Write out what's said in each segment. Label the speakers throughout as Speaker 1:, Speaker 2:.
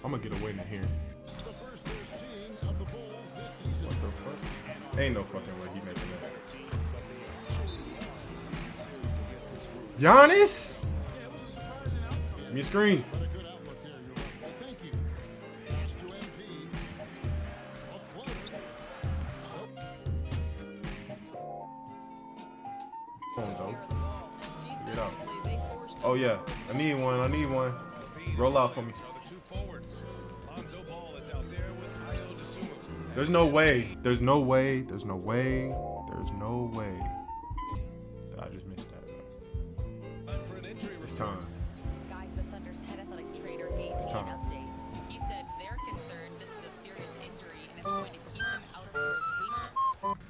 Speaker 1: I'm gonna get a win in here. What the fuck? Ain't no fucking way he making that. Giannis? Give me a screen. Get it out. Oh yeah, I need one. I need one. Roll out for me. There's no way. There's no way. There's no way. There's no way that I just missed that. It's time.
Speaker 2: Guys, the Thunder's head athletic trainer gave
Speaker 1: It's
Speaker 2: me
Speaker 1: time.
Speaker 2: an update. He said they're concerned this is a serious injury and it's going to keep him out of the rotation.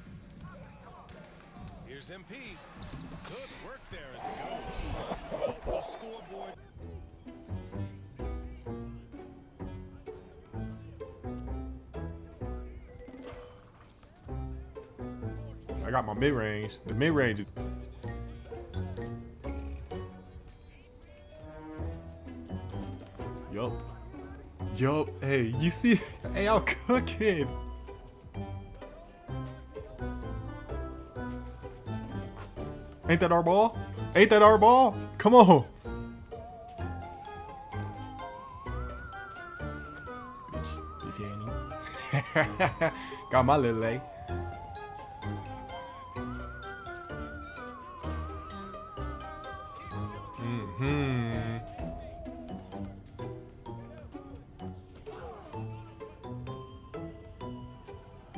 Speaker 3: Here's MP. Good work there as it goes. The scoreboard.
Speaker 1: I got my mid-range. The mid-range is... Yup. Yup. Hey, you see? Hey, I'm cooking. Ain't that our ball? Ain't that our ball? Come on. Bitch Annie. Got my little leg.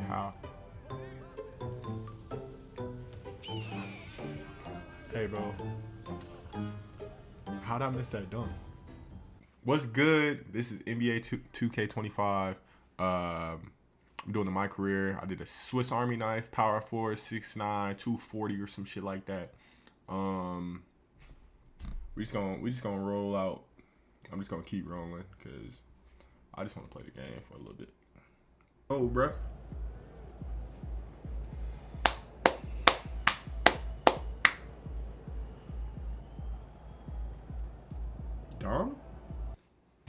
Speaker 1: How? Hey, bro. How'd I miss that dunk? What's good? This is NBA 2K25. I'm doing the Mycareer. I did a Swiss Army knife, power forward, 6'9", 240 or some shit like that. We just gonna roll out. I'm just gonna keep rolling because I just want to play the game for a little bit. Oh, bruh. Dumb?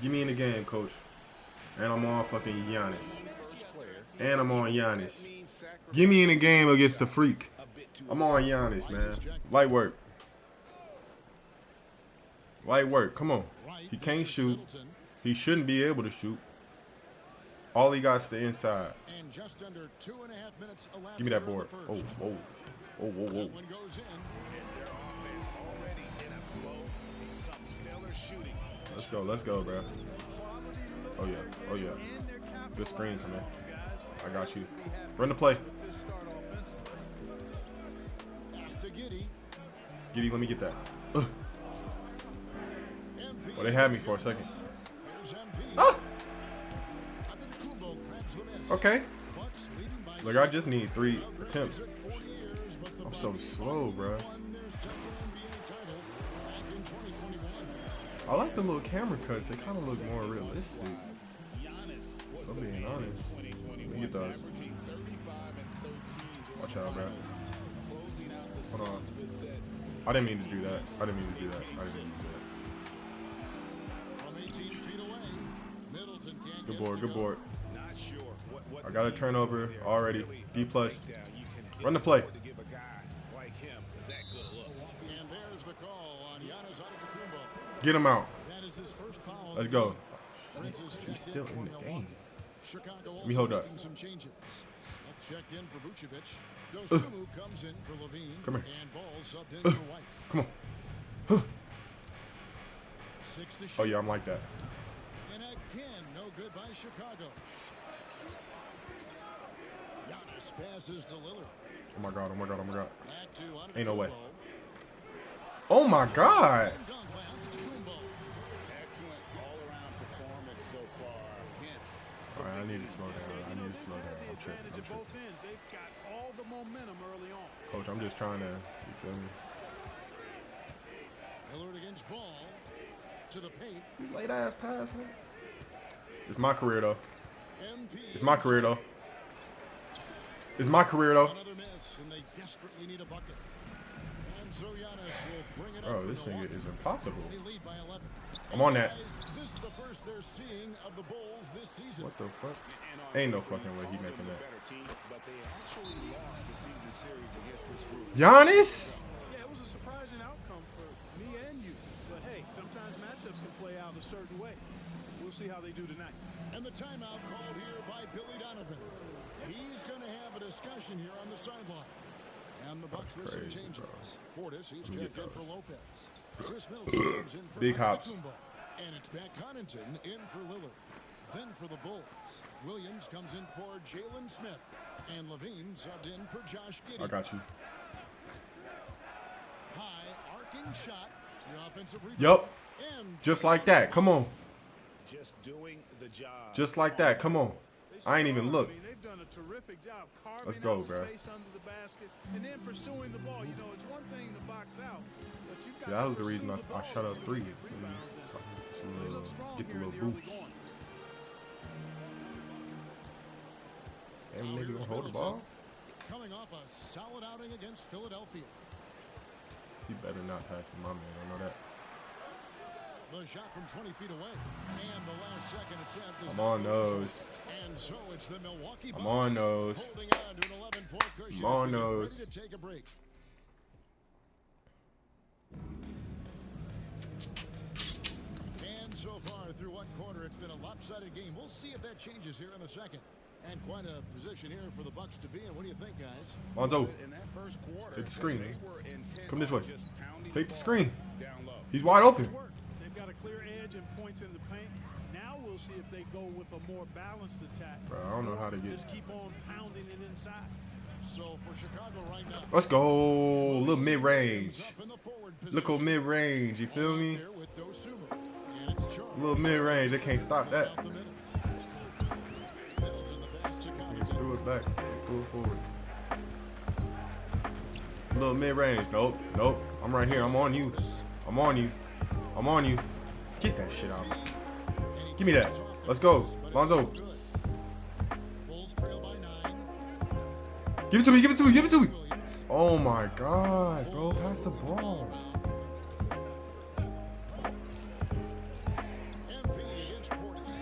Speaker 1: Get me in the game, coach. And I'm on fucking Giannis. And I'm on Giannis. Get me in the game against the freak. I'm on Giannis, man. Light work. Light work. Come on. He can't shoot. He shouldn't be able to shoot. All he got's the inside. Give me that board. Oh, whoa. Oh, whoa, whoa. Let's go, bro. Oh yeah. Good screen, come in. I got you. Run the play. Giddy, let me get that. Ugh. Well, they had me for a second. Ah! Okay. Look, I just need 3 attempts. I'm so slow, bro. I like the little camera cuts. They kind of look more realistic. I'm being honest. Let me get those. Watch out, bro. Hold on. I didn't mean to do that. Good board. I got a turnover already. D+. Run the play. Get him out. Let's go. Shit, he's still in the game. Let me hold up. Come here. Come on. Oh yeah, I'm like that.
Speaker 4: And again, no good by Chicago. Giannis passes to Lillard.
Speaker 1: Oh my god. Ain't no way. Oh my god.
Speaker 3: Excellent all-around performance so far.
Speaker 1: Alright, I need to slow down. I'm tripping.
Speaker 4: They've got all the momentum early on.
Speaker 1: Coach, I'm just trying to, you feel me?
Speaker 4: Lillard against ball to the paint.
Speaker 1: You late ass pass, man. It's my career though.
Speaker 4: MP.
Speaker 1: It's my career though. It's my career though.
Speaker 4: Another miss, and they desperately need a bucket. And And so Giannis will bring it up
Speaker 1: Bro,
Speaker 4: for
Speaker 1: this
Speaker 4: the
Speaker 1: thing
Speaker 4: longest
Speaker 1: is
Speaker 4: time.
Speaker 1: impossible.
Speaker 4: They lead by 11.
Speaker 1: I'm on that.
Speaker 4: Guys, this is the first they're seeing of the Bulls this season.
Speaker 1: What the fuck?
Speaker 3: And on
Speaker 1: Ain't no
Speaker 3: paper,
Speaker 1: fucking
Speaker 3: you
Speaker 1: way he
Speaker 3: called
Speaker 1: making
Speaker 3: them the
Speaker 1: that.
Speaker 3: better team, but they actually lost the season series against this group.
Speaker 1: Giannis?
Speaker 5: Yeah, it was a surprising outcome for me and you. But hey, sometimes matchups can play out a certain way. We'll see how they do tonight.
Speaker 4: And the timeout called here by Billy Donovan. He's going to have a discussion here on the sideline. And the Bucks with some
Speaker 1: crazy,
Speaker 4: changes.
Speaker 1: bro.
Speaker 4: Portis, he's
Speaker 1: Let me
Speaker 4: checked
Speaker 1: get
Speaker 4: in for
Speaker 1: those.
Speaker 4: Lopez. Chris Middleton comes in for
Speaker 1: Big hops.
Speaker 4: Antetokounmpo. And it's Pat Connaughton in for Lillard. Then for the Bulls, Williams comes in for Jalen Smith. And Levine subbed in for Josh Giddey.
Speaker 1: I got you.
Speaker 4: High arcing shot. The offensive rebound.
Speaker 1: Yup.
Speaker 4: And
Speaker 1: Just like that. Come on.
Speaker 3: Just doing the job.
Speaker 1: Just like that. Come on. I ain't even look.
Speaker 5: I mean, they've done a terrific job carving
Speaker 1: Let's go,
Speaker 5: out
Speaker 1: bro.
Speaker 5: space under the basket and then pursuing the ball. You know, it's one thing to box out, but you've got
Speaker 1: See, that
Speaker 5: to
Speaker 1: was the reason
Speaker 5: pursue the
Speaker 1: I
Speaker 5: ball
Speaker 1: shut up
Speaker 5: and
Speaker 1: 3.
Speaker 5: get rebounds.
Speaker 1: So I can get, this
Speaker 5: They look
Speaker 1: little,
Speaker 5: strong
Speaker 1: get the
Speaker 5: here in
Speaker 1: little
Speaker 5: the early
Speaker 1: boost.
Speaker 5: going.
Speaker 1: And maybe gonna hold the ball.
Speaker 4: coming off a solid outing against Philadelphia.
Speaker 1: He better not pass to my man. I know that.
Speaker 4: The shot from 20 feet away. And the last second attempt is
Speaker 1: I'm on those.
Speaker 4: And so it's the Milwaukee
Speaker 1: I'm
Speaker 4: Bucks
Speaker 1: on those.
Speaker 4: holding on to an 11-point cushion.
Speaker 1: I'm on
Speaker 4: as we get
Speaker 1: those.
Speaker 4: ready to take a break. And so far through one quarter, it's been a lopsided game. We'll see if that changes here in the second. And quite a position here for the Bucks to be in. What do you think, guys?
Speaker 1: Lonzo,
Speaker 3: In that first quarter,
Speaker 1: take the screen.
Speaker 3: they were intent
Speaker 1: Come this
Speaker 3: on
Speaker 1: way.
Speaker 3: just pounding
Speaker 1: Take the
Speaker 3: ball
Speaker 1: screen.
Speaker 3: down low.
Speaker 1: He's wide open.
Speaker 5: It's worked. They've got a clear edge and points in the paint. Now we'll see if they go with a more balanced attack.
Speaker 1: Bro, I don't know how to get.
Speaker 5: Just keep on pounding it inside.
Speaker 4: So for Chicago right now,
Speaker 1: Let's go. Little mid-range.
Speaker 4: up in the forward
Speaker 1: Little
Speaker 4: position.
Speaker 1: mid-range. You feel me?
Speaker 4: There with Dosunmu. And it's Charles.
Speaker 1: Little mid-range. They can't stop that.
Speaker 4: Out the middle. Middleton the pass to Connaughton.
Speaker 1: Threw it back. Threw it forward. Little mid-range. Nope. Nope. I'm right here. I'm on you. I'm on you. I'm on you. Get that shit out. Give me that. Let's go. Lonzo.
Speaker 4: Good. Bulls trail by 9.
Speaker 1: Give it to me. Give it to me. Give it to me. Oh my God, bro. Pass the ball.
Speaker 4: MP against Portis.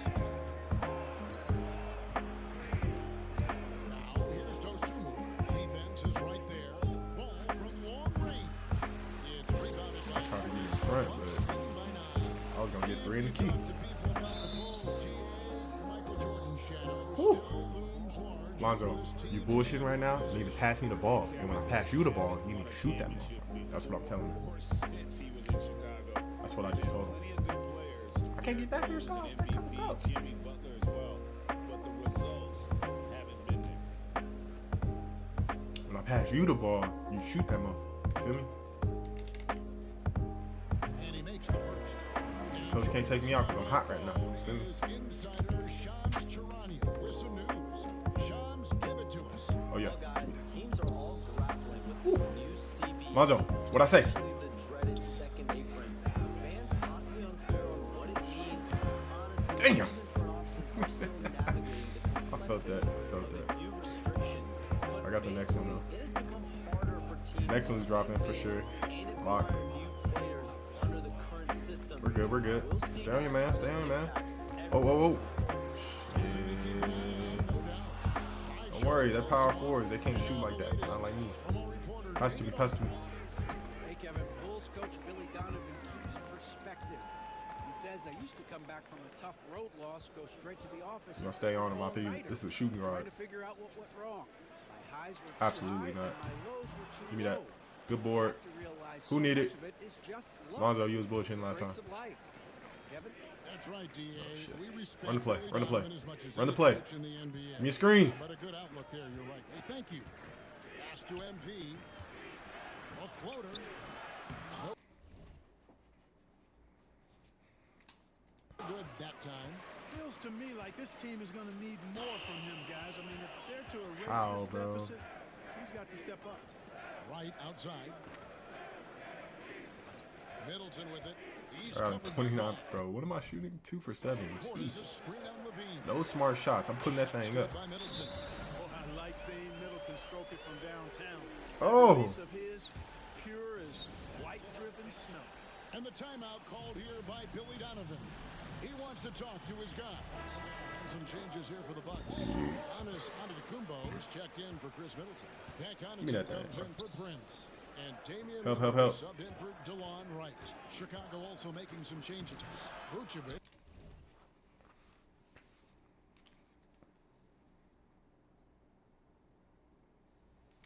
Speaker 4: Now here's Dosunmu. Defense is right there. Ball from long range. It's rebounded by
Speaker 1: I tried to get in front, but
Speaker 4: leading by 9.
Speaker 1: I was gonna get 3 in the key.
Speaker 4: To people about the Bulls, Michael Jordan shadow
Speaker 1: Whew.
Speaker 4: still looms large.
Speaker 1: Lonzo, you bullshitting right now? You need to pass me the ball. And when I pass you the ball, you need to shoot that motherfucker. That's what I'm telling you.
Speaker 3: Since he was in Chicago.
Speaker 1: That's what I just told him.
Speaker 3: Plenty of good players.
Speaker 1: I can't get that here, Scott. I can't go.
Speaker 3: MVP Jimmy Butler as well, but the results haven't been there.
Speaker 1: When I pass you the ball, you shoot that motherfucker. Feel me?
Speaker 4: And he makes the first.
Speaker 1: Coach can't take me out because I'm hot right now. Feel me?
Speaker 4: Is insider Shams Charania with some news. Shams, give it to us.
Speaker 1: Oh, yeah.
Speaker 6: Guys, teams are all grappling with this new CB.
Speaker 1: Lonzo, what'd I say?
Speaker 6: Especially the dreaded second apron. Fans possibly unclear on what it means. Honestly,
Speaker 1: Damn.
Speaker 6: even front offices are still navigating the
Speaker 1: I felt that. I felt that.
Speaker 6: new restrictions. But
Speaker 1: I got the next one, though.
Speaker 6: it has become harder for teams
Speaker 1: Next one's dropping for sure.
Speaker 6: and
Speaker 1: Lock.
Speaker 6: acquire new players under the current system.
Speaker 1: We're good. We're good.
Speaker 6: We'll see
Speaker 1: Stay on your man. Stay on your man.
Speaker 6: impacts
Speaker 1: Oh, whoa, whoa.
Speaker 4: No doubt.
Speaker 1: Don't worry. They're power forwards. They can't shoot like that. Not like me. Pass to me. Pass to me.
Speaker 7: Hey, Kevin, Bulls coach Billy Donovan keeps perspective. He says, I used to come back from a tough road loss, go straight to the office.
Speaker 1: You're gonna stay on him. I think this is a shooting
Speaker 7: Try
Speaker 1: guard.
Speaker 7: to figure out what went wrong. My highs were too
Speaker 1: Absolutely
Speaker 7: high,
Speaker 1: not.
Speaker 7: and my lows were too
Speaker 1: Give me that.
Speaker 7: low.
Speaker 1: Good board.
Speaker 7: You have to realize
Speaker 1: Who
Speaker 7: so
Speaker 1: need
Speaker 7: much
Speaker 1: it?
Speaker 7: of it is just luck.
Speaker 1: Lonzo, you was bullshitting last time.
Speaker 7: Breaks of life. Kevin?
Speaker 4: That's right, DA.
Speaker 1: shit.
Speaker 4: We respect
Speaker 1: Run the play,
Speaker 4: Billy
Speaker 1: run the play.
Speaker 4: Donovan as much as
Speaker 1: Run the
Speaker 4: any
Speaker 1: play.
Speaker 4: coach in the NBA.
Speaker 1: Give me a screen.
Speaker 4: But a good outlook there, you're right. Hey, thank you. Pass to MP. A floater. Good that time.
Speaker 5: Feels to me like this team is going to need more from him, guys. I mean, if they're to erase
Speaker 1: How,
Speaker 5: this
Speaker 1: bro?
Speaker 5: deficit, he's got to step up.
Speaker 4: Right outside. Middleton with it. He's
Speaker 1: Out of
Speaker 4: covered by
Speaker 1: 29,
Speaker 4: Ball.
Speaker 1: bro. What am I shooting? 2 for 7.
Speaker 4: Portis a
Speaker 1: Jesus.
Speaker 4: screen on Levine.
Speaker 1: No smart shots. I'm putting that thing up.
Speaker 4: By Middleton.
Speaker 5: Oh, I like seeing Middleton stroke it from downtown.
Speaker 1: Oh.
Speaker 5: Release of his pure as light-driven snow.
Speaker 4: And the timeout called here by Billy Donovan. He wants to talk to his guys. Some changes here for the Bucks. Giannis Antetokounmpo is checked in for Chris Middleton. Pat
Speaker 1: me that
Speaker 4: Connaughton
Speaker 1: thing,
Speaker 4: comes in for Prince. And Damian
Speaker 1: Help.
Speaker 4: subbed in for DeLon Wright. Chicago also making some changes. Vucevic.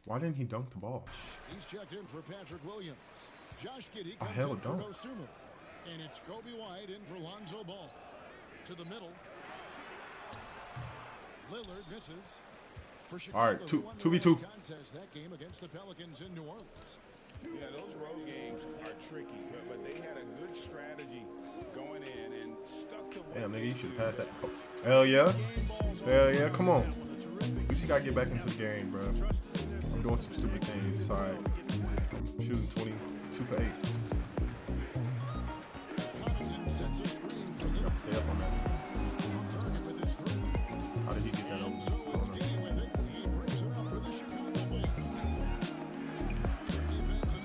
Speaker 1: Why didn't he dunk the ball?
Speaker 4: He's checked in for Patrick Williams. Josh Giddey
Speaker 1: I
Speaker 4: comes
Speaker 1: held
Speaker 4: in for
Speaker 1: don't.
Speaker 4: Dosunmu. And it's Kobe White in for Lonzo Ball. To the middle. Lillard misses. For Chicago,
Speaker 1: All right,
Speaker 4: who won the
Speaker 1: 2v2.
Speaker 4: last contest that game against the Pelicans in New Orleans.
Speaker 3: Yeah, those road games are tricky, but they had a good strategy going in and stuck to what
Speaker 1: Damn, nigga,
Speaker 3: they
Speaker 1: you should
Speaker 3: do.
Speaker 1: pass that. Oh, hell yeah. Hell yeah, come on. We just gotta get back into the game, bro. I'm doing some stupid things. It's alright. I'm shooting 22 for 8. Gotta stay up on that. How did he get that over? I don't know.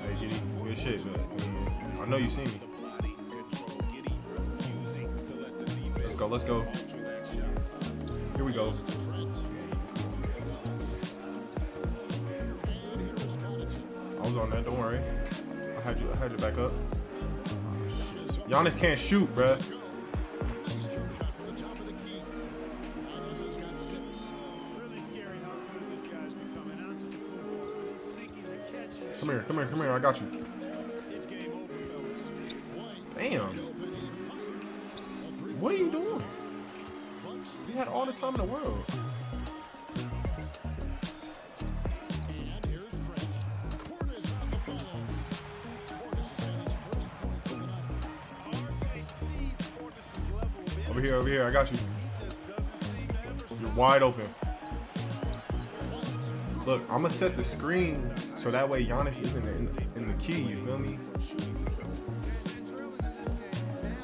Speaker 1: Hey, Giddy, good shit, man. I know you see me. Let's go. Here we go. I was on that, don't worry. I had you back up. Oh, shit. Giannis can't shoot, bruh.
Speaker 5: Really scary how good this guy's becoming. Antetokounmpo seeking the catch and
Speaker 1: Come here, I got you.
Speaker 5: it's game over, fellas.
Speaker 1: Damn. What are you doing? You had all the time in the world.
Speaker 4: And here's Trent. Portis on the follow. Portis has had his first points of the night.
Speaker 5: RJ sees Portis' level of
Speaker 1: Over here, I got you.
Speaker 5: He just doesn't seem to ever
Speaker 1: You're wide open. Look, I'm gonna set the screen so that way Giannis isn't in the key. You feel me?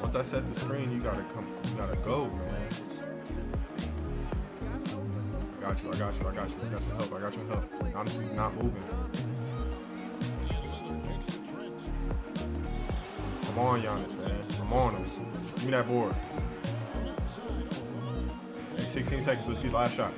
Speaker 1: Once I set the screen, you gotta go, man. I got you. I got your help. Giannis is not moving. Come on, Giannis, man. I'm on him. Give me that board. Hey, 16 seconds. Let's get the last shot.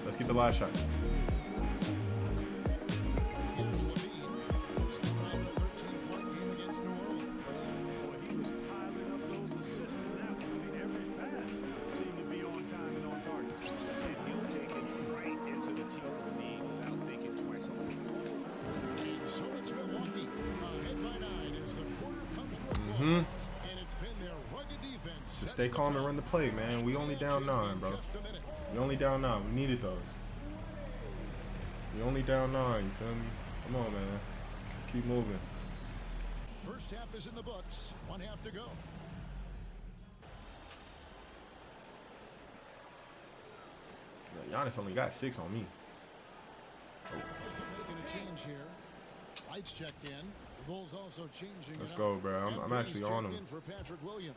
Speaker 5: He was piling up those assists in that one. I mean, every pass seemed to be on time and on target.
Speaker 3: And he'll take it right into the teeth of the knee without thinking twice about it.
Speaker 4: So it's Milwaukee. Ahead by 9 as the quarter comes to a close. And it's been their rugged defense.
Speaker 1: Just stay calm and run the play, man. We only down 9, bro. We only down 9. We needed those. We only down 9. You feel me? Come on, man. Let's keep moving.
Speaker 4: First half is in the books. 1 half to go.
Speaker 1: Giannis only got 6 on me.
Speaker 4: Making a change here. Lights checked in. The Bulls also changing.
Speaker 1: Let's
Speaker 4: it
Speaker 1: go,
Speaker 4: up.
Speaker 1: bro. I'm actually on
Speaker 4: Checked
Speaker 1: him.
Speaker 4: in for Patrick Williams.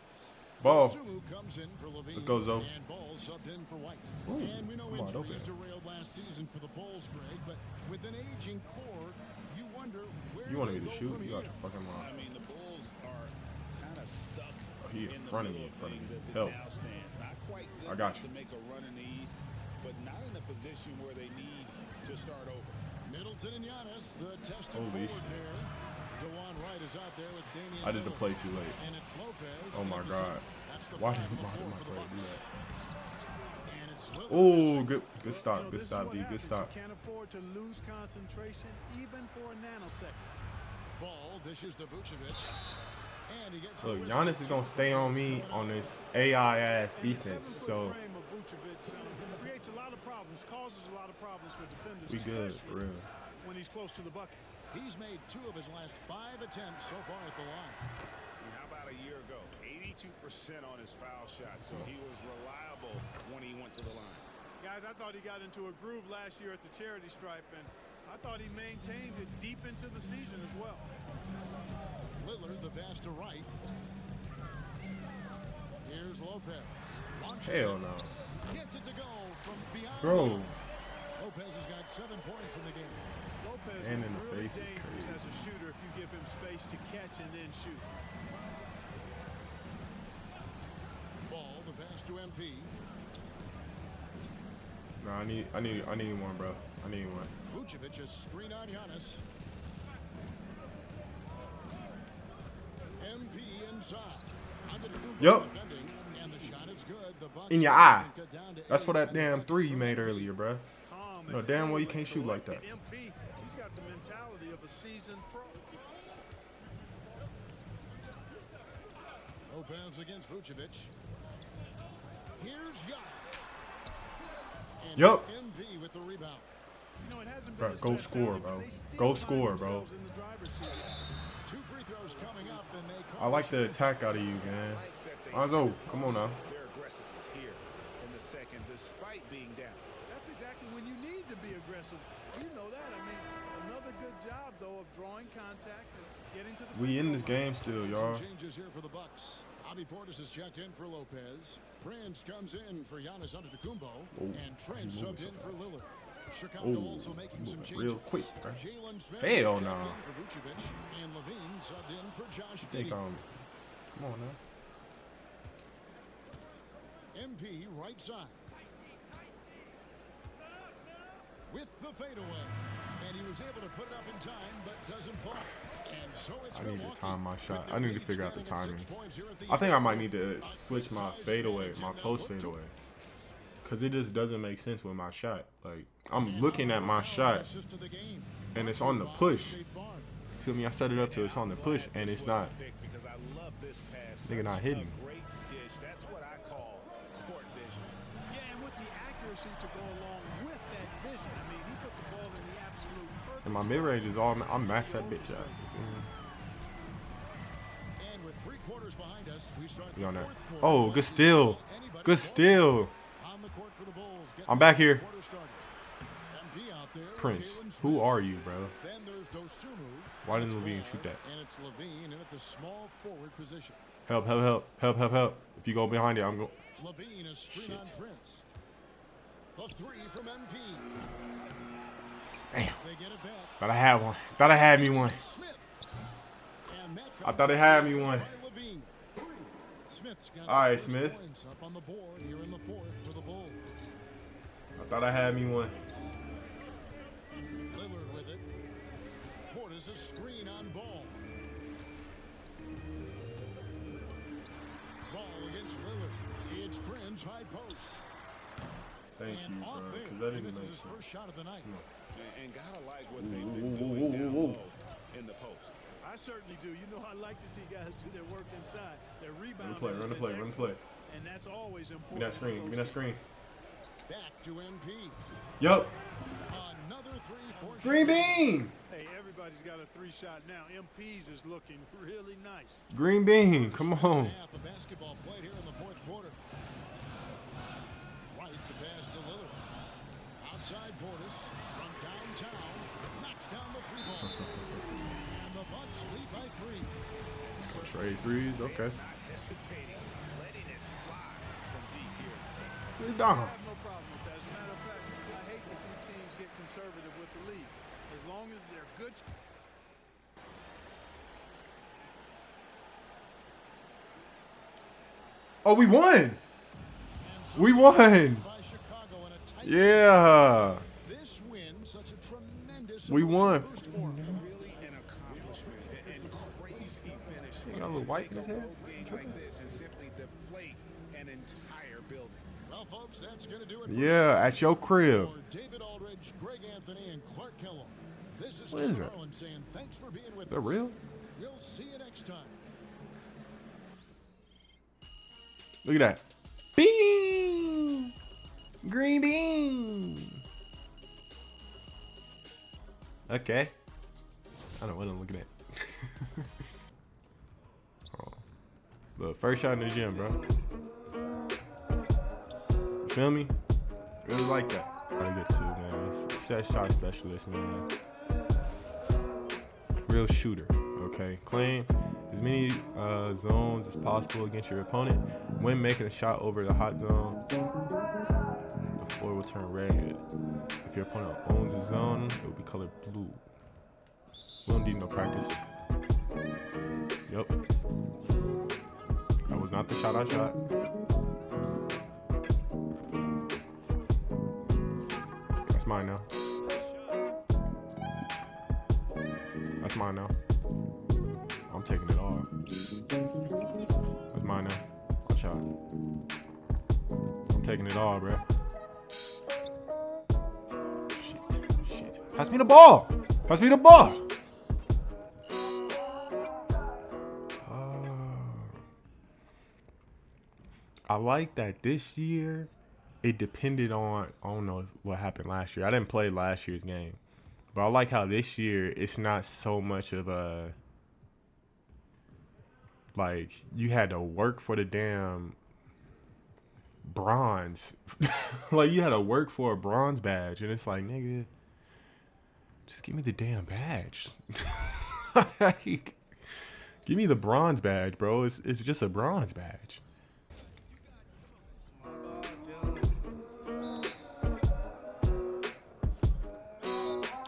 Speaker 1: Ball.
Speaker 4: Dosunmu comes in for Levine.
Speaker 1: Let's go, Zo.
Speaker 4: And Ball subbed in for White.
Speaker 1: Ooh,
Speaker 4: And we know
Speaker 1: I'm wide
Speaker 4: injuries
Speaker 1: open.
Speaker 4: derailed last season for the Bulls, Greg, but with an aging core, you wonder where
Speaker 1: You wanted
Speaker 4: they
Speaker 1: me to
Speaker 4: go
Speaker 1: shoot?
Speaker 4: from
Speaker 1: You got
Speaker 4: here.
Speaker 1: your fucking
Speaker 3: I
Speaker 1: mind.
Speaker 3: mean, the Bulls are kind of stuck
Speaker 1: He in
Speaker 3: in
Speaker 1: front of
Speaker 3: the
Speaker 1: me,
Speaker 3: middle
Speaker 1: in front of
Speaker 3: things
Speaker 1: me.
Speaker 3: as it
Speaker 1: Help.
Speaker 3: now stands. Not quite good
Speaker 1: I got
Speaker 3: enough
Speaker 1: you.
Speaker 3: to make a run in the East, but not in a position where they need to start over.
Speaker 4: Middleton and Giannis, the tested
Speaker 1: Holy
Speaker 4: forward
Speaker 1: shit.
Speaker 4: pair. DeJuan Wright is out there with Damian
Speaker 1: I did the
Speaker 4: Lillard.
Speaker 1: play too late.
Speaker 4: And it's Lopez.
Speaker 1: Oh my
Speaker 4: and
Speaker 1: God.
Speaker 4: That's the
Speaker 1: Why
Speaker 4: 5
Speaker 1: did my
Speaker 4: before for the
Speaker 1: player do
Speaker 4: Bucks.
Speaker 1: that?
Speaker 4: And it's Lillard
Speaker 1: Oh, good
Speaker 5: Well,
Speaker 1: stop,
Speaker 5: you know,
Speaker 1: good
Speaker 5: this is
Speaker 1: stop,
Speaker 5: what
Speaker 1: D, good
Speaker 5: happens.
Speaker 1: stop.
Speaker 5: You can't afford to lose concentration even for a nanosecond.
Speaker 4: Ball dishes to Vucevic. And he gets
Speaker 1: Look,
Speaker 4: the whistle.
Speaker 1: Giannis is gonna stay on me on this AI ass defense.
Speaker 5: 7-foot
Speaker 1: So
Speaker 5: frame of Vucevic creates a lot of problems, causes a lot of problems for defenders.
Speaker 1: we good for
Speaker 5: especially
Speaker 1: real.
Speaker 5: when he's close to the bucket.
Speaker 4: He's made 2 of his last 5 attempts so far at the line.
Speaker 3: And how about a year ago? 82% on his foul shot, so he was reliable when he went to the line.
Speaker 5: Guys, I thought he got into a groove last year at the charity stripe, and I thought he maintained it deep into the season as well.
Speaker 4: Lillard, the pass to Wright. Here's Lopez. Launches
Speaker 1: Hell
Speaker 4: it.
Speaker 1: no.
Speaker 4: Gets it to go from beyond.
Speaker 1: Bro,
Speaker 4: Lopez has got 7 points in the game.
Speaker 5: Lopez
Speaker 1: And in the
Speaker 5: really
Speaker 1: face is
Speaker 5: dangerous
Speaker 1: crazy.
Speaker 5: as a shooter if you give him space to catch and then shoot.
Speaker 4: Ball, the pass to MP.
Speaker 1: No, I need one, bro. I need one.
Speaker 4: Vucevic, a screen on Giannis. MP inside. Antetokounmpo
Speaker 1: Yup.
Speaker 4: defending, and the shot is good. The Bucks
Speaker 1: In your eye.
Speaker 4: cut down to
Speaker 1: That's for that
Speaker 4: 8.
Speaker 1: damn 3 you made earlier, bro.
Speaker 5: Calm
Speaker 1: No,
Speaker 5: and
Speaker 1: damn well
Speaker 5: cool
Speaker 1: you can't
Speaker 5: and
Speaker 1: shoot like that.
Speaker 5: collected. MP, he's got the mentality of a seasoned pro.
Speaker 4: Lopez against Vucevic. Here's Giannis. And
Speaker 1: Yup.
Speaker 4: MP with the rebound.
Speaker 5: You know, it hasn't
Speaker 1: Bro,
Speaker 5: been his
Speaker 1: go
Speaker 5: best
Speaker 1: score,
Speaker 5: outing, but
Speaker 1: bro.
Speaker 5: they still
Speaker 1: Go
Speaker 5: find
Speaker 1: score, bro.
Speaker 5: themselves in the driver's seat.
Speaker 4: 2 free throws coming up, and they
Speaker 1: I
Speaker 4: call
Speaker 1: like
Speaker 4: the
Speaker 1: the
Speaker 4: shot.
Speaker 1: attack out of you, man.
Speaker 3: Like that they
Speaker 1: Lonzo, come on now.
Speaker 3: their aggressiveness here in the second, despite being down.
Speaker 5: That's exactly when you need to be aggressive. You know that. I mean, another good job, though, of drawing contact and getting to the
Speaker 1: We
Speaker 5: free
Speaker 1: in
Speaker 5: throw
Speaker 1: this
Speaker 5: line.
Speaker 1: game still, y'all.
Speaker 4: Some changes here for the Bucks. Javi Portis is checked in for Lopez. Prince comes in for Giannis Antetokounmpo, and Trent
Speaker 1: he moving
Speaker 4: subbed
Speaker 1: so
Speaker 4: in for
Speaker 1: fast.
Speaker 4: Lillard. Chicago
Speaker 1: Oh,
Speaker 4: also making some
Speaker 1: moving
Speaker 4: changes.
Speaker 1: real quick, bro.
Speaker 4: Jalen Smith
Speaker 1: Hell
Speaker 4: checked
Speaker 1: no.
Speaker 4: in for Vucevic, and Levine subbed in for Josh
Speaker 1: Think
Speaker 4: Giddey.
Speaker 1: come on now.
Speaker 4: MP right side. With the fadeaway. And he was able to put it up in time, but doesn't fall. And so it's
Speaker 1: I need to
Speaker 4: Milwaukee
Speaker 1: time my
Speaker 4: with
Speaker 1: shot.
Speaker 4: their
Speaker 1: I need to
Speaker 4: lead
Speaker 1: figure out the
Speaker 4: standing at 6
Speaker 1: timing.
Speaker 4: points here at the
Speaker 1: I think I
Speaker 4: end.
Speaker 1: might need to switch my fadeaway, my post fadeaway. Cause it just doesn't make sense with my shot. Like I'm looking at my shot
Speaker 4: Assist to the game.
Speaker 1: and it's on the push.
Speaker 4: State Farm.
Speaker 1: Feel me? I set it up to it's on the push and it's not.
Speaker 3: Because I love this pass.
Speaker 1: Nigga not hitting.
Speaker 3: A great dish. That's what I call court vision.
Speaker 5: Yeah, and with the accuracy to go along with that vision. I mean, he put the ball in the absolute perfect
Speaker 1: And my
Speaker 5: spot.
Speaker 1: mid range is all I'm max that bitch out.
Speaker 4: And with 3 quarters behind us, we start
Speaker 1: We
Speaker 4: the
Speaker 1: on that.
Speaker 4: fourth quarter.
Speaker 1: Oh, good steal.
Speaker 4: Anybody
Speaker 1: Good
Speaker 4: ball
Speaker 1: steal.
Speaker 4: on the court for the Bulls. Get
Speaker 1: I'm
Speaker 4: the
Speaker 1: back here.
Speaker 4: quarter started. MP out there,
Speaker 1: Prince,
Speaker 4: Jalen
Speaker 1: who
Speaker 4: Smith.
Speaker 1: are you, bro?
Speaker 4: Then there's Dosunmu.
Speaker 1: Why didn't
Speaker 4: That's
Speaker 1: Levine
Speaker 4: Ball,
Speaker 1: shoot that?
Speaker 4: And it's Levine in at the small forward position.
Speaker 1: Help, help, help, help, help, help. If you go behind it, I'm going.
Speaker 4: Levine a screen on
Speaker 1: Shit.
Speaker 4: Prince. The 3 from MP.
Speaker 1: Damn.
Speaker 4: They get it back.
Speaker 1: Thought I had one. Thought I had me one.
Speaker 4: Smith. And that
Speaker 1: I thought they had me one.
Speaker 4: by Levine. Smith's got
Speaker 1: All right,
Speaker 4: the first
Speaker 1: Smith.
Speaker 4: points up on the board here in the 4th for the Bulls.
Speaker 1: I thought I had me one.
Speaker 4: Lillard with it. Portis a screen on Ball. Ball against Lillard. It's Prince high post.
Speaker 1: Thank you,
Speaker 4: And
Speaker 1: bro.
Speaker 4: off there.
Speaker 1: Because that
Speaker 4: And
Speaker 1: didn't
Speaker 4: this
Speaker 1: make
Speaker 4: is his
Speaker 1: sense.
Speaker 4: first shot of the night.
Speaker 3: And gotta like what they've
Speaker 1: Ooh,
Speaker 3: been
Speaker 1: ooh,
Speaker 3: doing
Speaker 1: ooh,
Speaker 3: down
Speaker 1: ooh, ooh.
Speaker 3: low in the post.
Speaker 5: I certainly do. You know, I like to see guys do their work inside. Their rebound.
Speaker 1: Run the play, run the play, run the play.
Speaker 5: And that's always
Speaker 1: Give
Speaker 5: important.
Speaker 1: me that screen. Give me that screen.
Speaker 4: Back to MP.
Speaker 1: Yup.
Speaker 4: Another 3 for
Speaker 1: Green
Speaker 4: Chicago.
Speaker 1: bean.
Speaker 5: Hey, everybody's got a 3-shot now. MP's is looking really nice.
Speaker 1: Green bean. Come on.
Speaker 4: Half of basketball played here in the 4th quarter. Right, the pass to Lillard. Outside Portis from downtown. Knocks down the 3-ball. And the Bucks lead by 3.
Speaker 1: Trade threes. Okay.
Speaker 3: Not hesitating, letting it fly from deep here in the second.
Speaker 1: Three
Speaker 5: I
Speaker 1: down.
Speaker 5: have no problem with that. As a matter of fact, I hate to see teams get conservative with the lead. As long as they're good.
Speaker 1: Oh, we won.
Speaker 4: And so
Speaker 1: We won.
Speaker 4: by Chicago in a tight
Speaker 1: Yeah.
Speaker 4: This win, such a tremendous
Speaker 1: We won.
Speaker 4: first form.
Speaker 3: Really an accomplishment and crazy finish.
Speaker 1: He got a little white in his
Speaker 3: Take a
Speaker 1: hair.
Speaker 3: road game like this and simply deflate an entire building.
Speaker 4: Well, folks, that's going to do it for
Speaker 1: Yeah, at your crib.
Speaker 4: For David Aldridge, Greg Anthony, and Clark Kellogg. This is
Speaker 1: What is
Speaker 4: Kevin
Speaker 1: that?
Speaker 4: Harlan saying thanks for being with
Speaker 1: Is that
Speaker 4: us.
Speaker 1: real?
Speaker 4: We'll see you next time.
Speaker 1: Look at that. Bean. Green bean. Okay. I don't know what I'm looking at. Oh. Look, first shot in the gym, bro. You feel me? Really like that. Gotta get to, man. Set shot specialist, man. Real shooter. Okay. Claim as many zones as possible against your opponent. When making a shot over the hot zone, the floor will turn red. If your opponent owns a zone, it will be colored blue. don't need no practice. Yep. That was not the shot I shot. That's mine now. That's mine now. I'm taking it off. That's mine now. I'll shot. I'm taking it all, bro. Shit. Pass me the ball. Pass me the ball. I like that this year, it depended on, I don't know what happened last year. I didn't play last year's game. But I like how this year, it's not so much of a, like, you had to work for the damn bronze. Like, you had to work for a bronze badge. And it's like, nigga, just give me the damn badge. Like, give me the bronze badge, bro. It's just a bronze badge.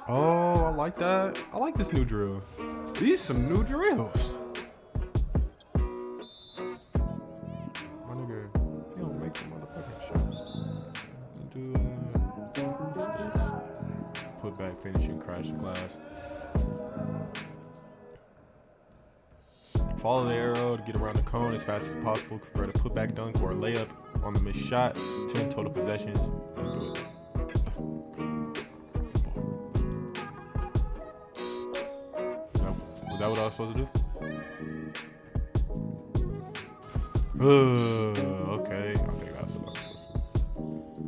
Speaker 1: Oh, I like that. I like this new drill. These some new drills. My nigga, you don't make the motherfucking shot. Do what's this? Put back, finishing, crash the glass. Follow the arrow to get around the cone as fast as possible. Convert a putback dunk or a layup on the missed shot. 10 total possessions. Let's do it. Was that what I was supposed to do? Okay. I think that's what I was supposed to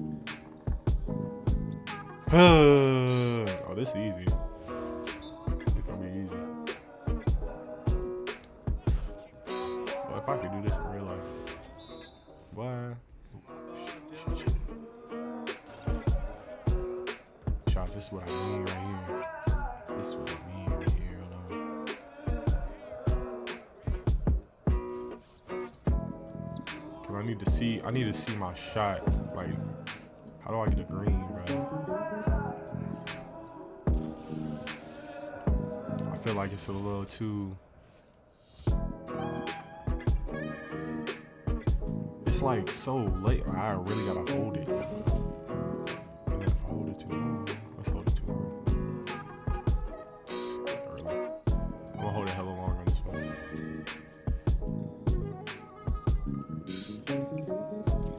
Speaker 1: do. Oh, this is easy. It's gonna be easy. Well, if I could do this in real life. Why? Shots, this is what I mean right here. This is what I mean right here. I need to see my shot. Like, how do I get a green, bro? I feel like it's a little too. It's like so late. I really gotta hold it. And if I hold it too long, let's hold it too long. Early. I'm gonna hold it hella long on this one.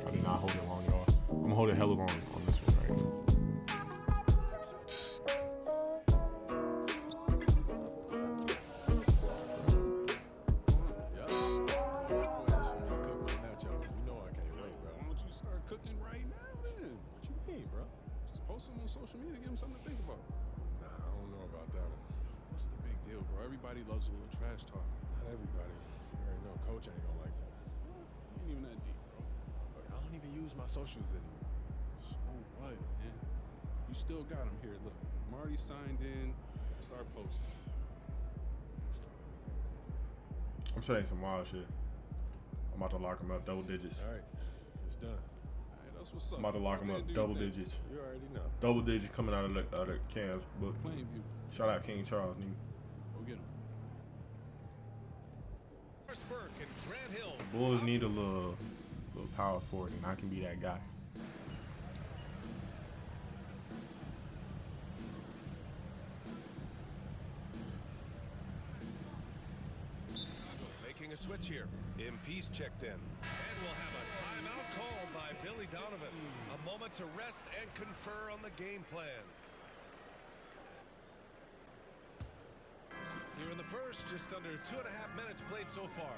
Speaker 1: I did not hold it long, y'all. I'm gonna hold it hella long on this one right here.
Speaker 5: Everybody loves a little trash talk.
Speaker 8: Not everybody. You already know coach ain't gonna like that.
Speaker 5: Ain't even that deep, bro.
Speaker 8: But I don't even use my socials anymore.
Speaker 5: So what, man? You still got them here. Look, Marty signed in. Start posting.
Speaker 1: I'm saying some wild shit. I'm about to lock him up double digits.
Speaker 8: All right, it's done.
Speaker 5: All right, that's what's up.
Speaker 1: I'm about to lock him up double digits.
Speaker 8: You already know.
Speaker 1: Double digits coming out of the KAM'S book.
Speaker 5: Plainview.
Speaker 1: Shout out King Charles, nigga.
Speaker 5: Go get him.
Speaker 1: Bulls need a little power forward, and I can be that guy.
Speaker 9: Making a switch here. MP's checked in. And we'll have a timeout called by Billy Donovan. A moment to rest and confer on the game plan. Here in the first, just under 2.5 minutes played so far.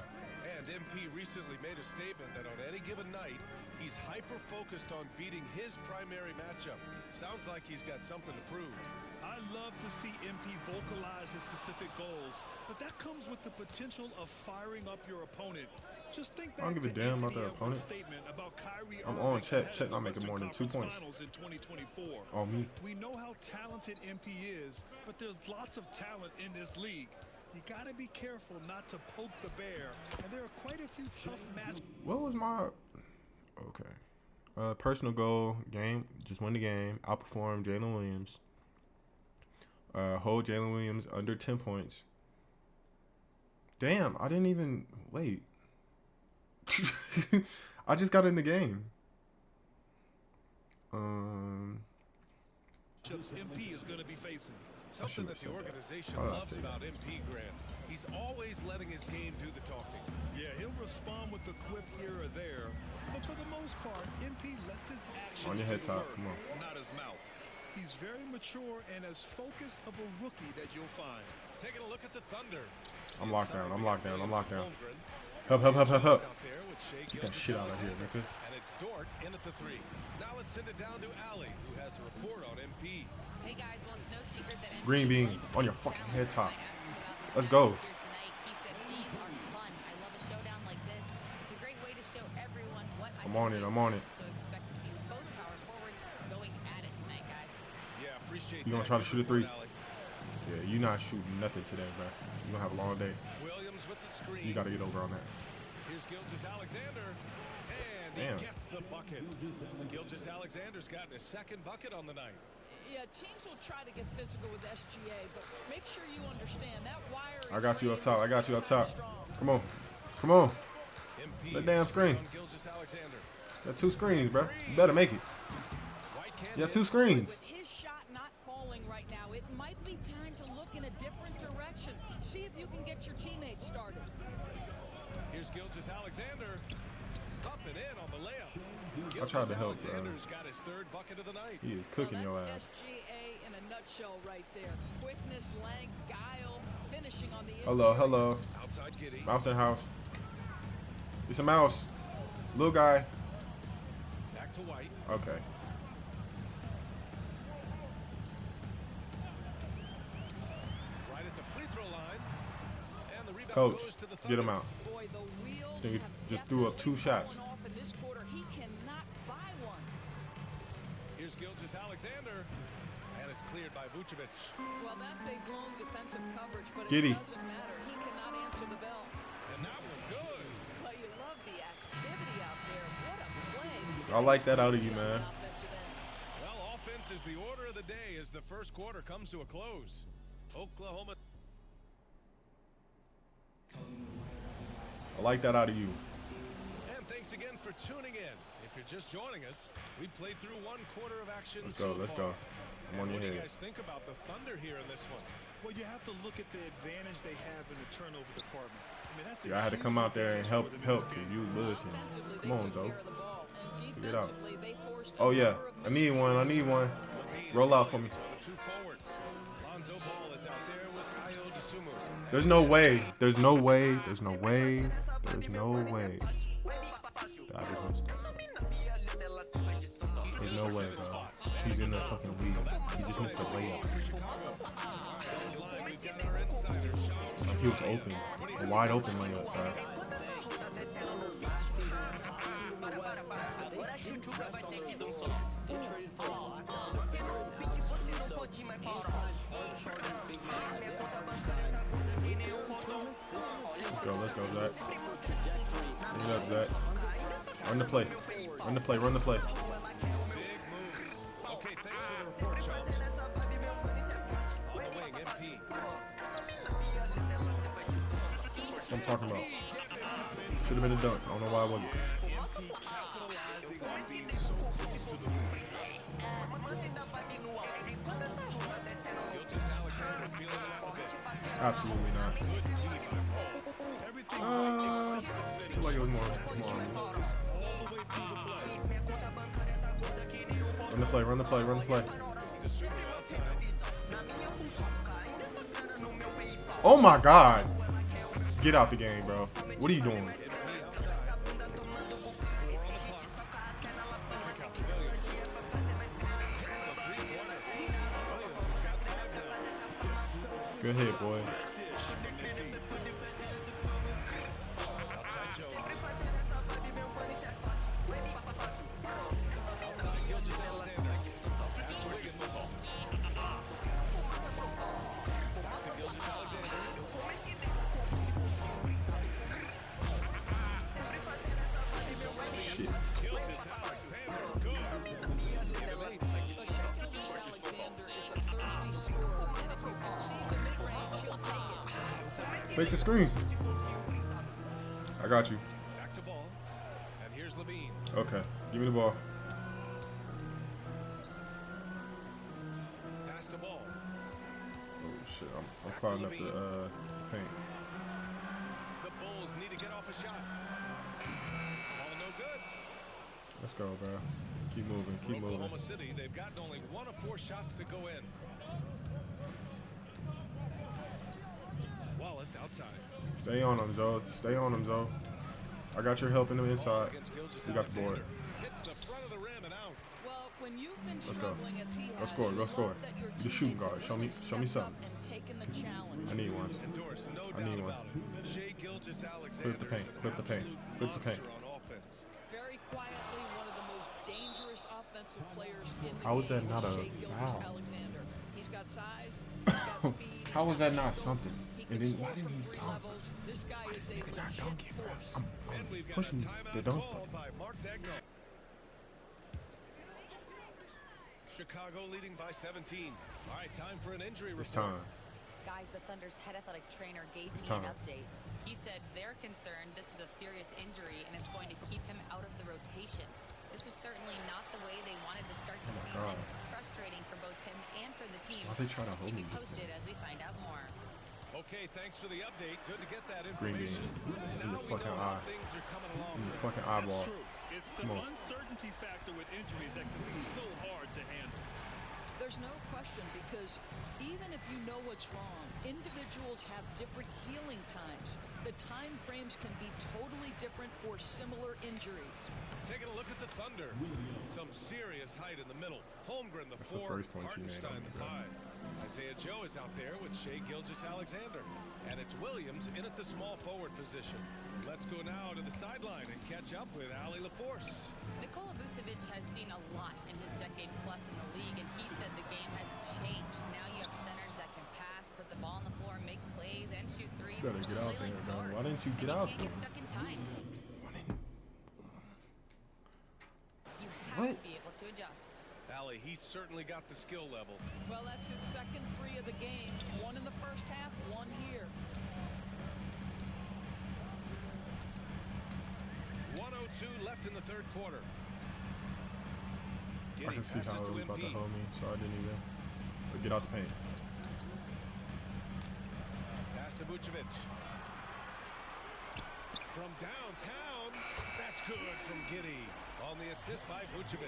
Speaker 9: And MP recently made a statement that on any given night, he's hyper-focused on beating his primary matchup. Sounds like he's got something to prove.
Speaker 5: I love to see MP vocalize his specific goals, but that comes with the potential of firing up your opponent. Just think back
Speaker 1: I don't give a damn about the opponent.
Speaker 5: About
Speaker 1: I'm on Chet not making more than 2 points.
Speaker 5: In 2024.
Speaker 1: On me.
Speaker 5: We know how talented MP is, but there's lots of talent in this league. You gotta be careful not to poke the bear, and there are quite a few tough matches.
Speaker 1: What was my personal goal? Game, just win the game, outperform Jalen Williams. Hold Jalen Williams under 10 points. Damn, I didn't even wait. I just got in the game.
Speaker 5: MP is going to be facing.
Speaker 9: Something that the organization loves about MP, Grant. He's always letting his game do the talking.
Speaker 5: Yeah, he'll respond with a quip here or there, but for the most part, MP lets his actions
Speaker 1: On your head
Speaker 5: do the
Speaker 1: top,
Speaker 5: work,
Speaker 1: come on.
Speaker 5: not his mouth. He's very mature and as focused of a rookie that you'll find.
Speaker 9: Taking a look at the Thunder.
Speaker 1: I'm locked down. I'm locked down. I'm locked down.
Speaker 9: Holmgren.
Speaker 1: Help.
Speaker 9: Out there with Shea
Speaker 1: Get that shit out of here, nigga.
Speaker 9: And it's Dort in at the 3. Now let's send it down to Allie, who has a report on MP.
Speaker 2: Hey guys, well it's no secret that
Speaker 1: Green
Speaker 2: MP
Speaker 1: bean
Speaker 2: likes
Speaker 1: on your
Speaker 2: these
Speaker 1: fucking
Speaker 2: challenges.
Speaker 1: head top.
Speaker 2: I asked him about this
Speaker 1: Let's go.
Speaker 2: here tonight. He said these are fun. I love a showdown like this. It's a great way to show everyone what I
Speaker 1: I'm
Speaker 2: can
Speaker 1: on it.
Speaker 2: do.
Speaker 1: I'm on it.
Speaker 2: So expect to see both power forwards going at it tonight, guys.
Speaker 9: Yeah, appreciate
Speaker 1: You gonna
Speaker 9: that.
Speaker 1: try to shoot a 3?
Speaker 9: Allie.
Speaker 1: Yeah, you not shooting nothing today, bro. You gonna have a long day.
Speaker 9: Williams with the screen.
Speaker 1: You gotta get over on that.
Speaker 9: Here's Gilgeous-Alexander. And
Speaker 1: Damn.
Speaker 9: he gets the bucket. Gilgeous-Alexander's gotten his second bucket on the night.
Speaker 7: Yeah, teams will try to get physical with SGA, but make sure you understand that wire.
Speaker 1: I got you up
Speaker 7: frame
Speaker 1: top.
Speaker 7: is
Speaker 1: I got you up top.
Speaker 7: strong.
Speaker 1: Come on. Come on.
Speaker 9: MP
Speaker 1: That damn screen.
Speaker 9: on Gilgeous-Alexander.
Speaker 1: Got 2 screens, bro. You better make it.
Speaker 9: White can't
Speaker 1: Yeah,
Speaker 9: hit.
Speaker 1: 2 screens.
Speaker 7: With his shot not falling right now, it might be time to look in a different direction. See if you can get your teammates started.
Speaker 9: Here's Gilgeous-Alexander. Up and in on the layup.
Speaker 1: I tried to help, bro.
Speaker 9: Gilgeous-Alexander's got his 3rd bucket of the night.
Speaker 1: He is cooking your
Speaker 7: That's
Speaker 1: ass.
Speaker 7: SGA in a nutshell right there. Quickness, length, guile, finishing on the
Speaker 1: Hello,
Speaker 7: inside.
Speaker 1: hello.
Speaker 9: Outside Giddy.
Speaker 1: Mouse in the house. It's a mouse. Little guy.
Speaker 9: Back to White.
Speaker 1: Okay.
Speaker 9: Right at the free throw line. And the rebound
Speaker 1: Coach,
Speaker 9: goes to the
Speaker 1: get him
Speaker 9: Thunder.
Speaker 1: out.
Speaker 7: Boy, the wheels
Speaker 1: Nigga
Speaker 7: have
Speaker 1: just threw up 2
Speaker 7: definitely
Speaker 1: shots.
Speaker 7: fallen off in this quarter. He cannot buy one.
Speaker 9: Here's Gilgeous-Alexander. And it's cleared by Vucevic.
Speaker 7: Well, that's a blown defensive coverage, but
Speaker 1: Giddy.
Speaker 7: it doesn't matter. He cannot answer the bell.
Speaker 9: And that was good.
Speaker 7: But you love the activity out there. What a play.
Speaker 1: I like that out of you, man.
Speaker 7: Offensive end.
Speaker 9: Well, offense is the order of the day as the first quarter comes to a close. Oklahoma.
Speaker 1: I like that out of you.
Speaker 9: And thanks again for tuning in. If you're just joining us, we played through 1 quarter of action.
Speaker 1: Let's go,
Speaker 9: so
Speaker 1: let's
Speaker 9: far.
Speaker 1: go. I'm on
Speaker 9: And
Speaker 1: your
Speaker 9: what do you
Speaker 1: head.
Speaker 9: guys think about the Thunder here in this one?
Speaker 5: Well, you have to look at the advantage they have in the turnover department. I mean, that's
Speaker 1: Yeah, I had to come out there and help because you losing.
Speaker 7: Offensively,
Speaker 1: Come
Speaker 7: they
Speaker 1: on,
Speaker 7: took
Speaker 1: Zoe.
Speaker 7: care of the ball. And
Speaker 1: Figure it out.
Speaker 7: defensively, they forced a
Speaker 1: Oh yeah,
Speaker 7: number of
Speaker 1: I need one. I need one. Roll out for me.
Speaker 9: So the 2 forwards. Lonzo Ball is out there with Ayo Dosunmu.
Speaker 1: There's no way. There's no way. There's no way. There's no way. I just missed it. There's no way, bro. He's in the fucking league. He just missed a layup. Like he was open. A wide open layup, bro. Let's go, Zach. What's up, Zach? Run the play. Run the play. Run the play.
Speaker 9: Okay, thanks for the report, Charles. On the wing, MP.
Speaker 1: That's what I'm talking about. Should have been a dunk. I don't know why it wasn't. Absolutely not. I feel like it was more. Run the play, run the play, run the play. Oh my God. Get out the game, bro. What are you doing? Good hit, boy. Shit. Fake the screen. I got you.
Speaker 9: Back to ball. And here's Levine.
Speaker 1: Okay, give me the ball.
Speaker 9: Pass to ball.
Speaker 1: Oh shit, I'm climbing up the paint.
Speaker 9: The Bulls need to get off a shot. Ball no good.
Speaker 1: Let's go, bro. Keep moving, keep moving.
Speaker 9: Oklahoma City, they've gotten only 1 of 4 shots to go in. Wallace outside.
Speaker 1: Stay on him, Zoe. Stay on him, Zoe. I got your help in the inside. We got the board.
Speaker 9: Hits the front of the rim and out.
Speaker 7: Well, when you've been
Speaker 1: Let's go.
Speaker 7: struggling as he
Speaker 1: Go
Speaker 7: has,
Speaker 1: score, go
Speaker 7: you
Speaker 1: score.
Speaker 7: love that your
Speaker 1: You the shooting
Speaker 7: teammates
Speaker 1: guard.
Speaker 7: have
Speaker 1: Show me
Speaker 7: stepped up
Speaker 1: something.
Speaker 7: and taken the challenge.
Speaker 1: I need one.
Speaker 9: Endorse, no
Speaker 1: I
Speaker 9: doubt
Speaker 1: need one.
Speaker 9: about it. Shai Gilgeous-Alexander
Speaker 1: Clip the paint,
Speaker 9: is an
Speaker 1: clip the paint,
Speaker 9: absolute
Speaker 1: clip the paint.
Speaker 9: monster on offense.
Speaker 7: Very quietly, one of the most dangerous offensive players in the
Speaker 1: How is that
Speaker 7: game
Speaker 1: not a
Speaker 7: Shai
Speaker 1: foul?
Speaker 7: Gilgeous-Alexander. He's got size, he's got speed.
Speaker 1: How
Speaker 7: he's
Speaker 1: was
Speaker 7: got
Speaker 1: that not
Speaker 7: skill.
Speaker 1: something?
Speaker 7: He
Speaker 1: And
Speaker 7: can
Speaker 1: then
Speaker 7: score
Speaker 1: why didn't
Speaker 7: from
Speaker 1: he
Speaker 7: 3
Speaker 1: dunk?
Speaker 7: levels. This guy
Speaker 1: Why
Speaker 7: is
Speaker 1: this
Speaker 7: a
Speaker 1: nigga not
Speaker 7: legit
Speaker 1: dunking, bro?
Speaker 7: force.
Speaker 9: And we've got
Speaker 1: pushing
Speaker 9: a timeout
Speaker 1: the dunk
Speaker 9: called
Speaker 1: button.
Speaker 9: by Mark Dagno. Chicago leading by 17. All right, time for an injury report.
Speaker 1: It's time.
Speaker 2: Guys, the Thunder's head athletic trainer gave
Speaker 1: It's
Speaker 2: me an
Speaker 1: time.
Speaker 2: update. He said they're concerned this is a serious injury and it's going to keep him out of the rotation. This is certainly not the way they wanted to start the season.
Speaker 1: God.
Speaker 2: Frustrating for both him and for the team.
Speaker 1: Why they try to
Speaker 2: We'll
Speaker 1: hold
Speaker 2: keep
Speaker 1: me
Speaker 2: you
Speaker 1: this
Speaker 2: posted
Speaker 1: thing?
Speaker 2: as we find out more.
Speaker 9: Okay, thanks for the update. Good to get that
Speaker 1: Green bean.
Speaker 9: information.
Speaker 1: In your
Speaker 9: Now we
Speaker 1: fucking
Speaker 9: know how
Speaker 1: eye.
Speaker 9: things are coming along.
Speaker 1: In your
Speaker 9: here.
Speaker 1: fucking eyeball.
Speaker 5: True. It's the
Speaker 1: Come on.
Speaker 5: uncertainty factor with injuries that can be so hard to handle.
Speaker 7: There's no question, because even if you know what's wrong, individuals have different healing times. The time frames can be totally different for similar injuries.
Speaker 9: Taking a look at the Thunder. Some serious height in the middle. Holmgren, the
Speaker 1: That's the
Speaker 9: 4.
Speaker 1: first point he made on
Speaker 9: Hartenstein,
Speaker 1: the
Speaker 9: the
Speaker 1: ground.
Speaker 9: 5. Isaiah Joe is out there with Shai Gilgeous-Alexander. And it's Williams in at the small forward position. Let's go now to the sideline and catch up with Ali LaForce.
Speaker 2: Nikola Vucevic has seen a lot in his decade plus in the league, and he said the game has changed. Now you have centers that can pass, put the ball on the floor, make plays, and shoot threes.
Speaker 1: You better get out
Speaker 2: Play
Speaker 1: there,
Speaker 2: like
Speaker 1: dog.
Speaker 2: guards.
Speaker 1: Why didn't you get
Speaker 2: And
Speaker 1: out
Speaker 2: can't
Speaker 1: there?
Speaker 2: get stuck in time. You have
Speaker 1: What?
Speaker 2: to be able to adjust.
Speaker 9: Ali, he's certainly got the skill level.
Speaker 7: Well, that's his second 3 of the game. 1 in the first half, 1 here.
Speaker 9: 1:02 left in the third quarter.
Speaker 1: I can see how it was about to hold me, so I didn't even. But get out the paint.
Speaker 9: Pass to Vucevic. From downtown, that's good from Giddey. On the assist by Vucevic.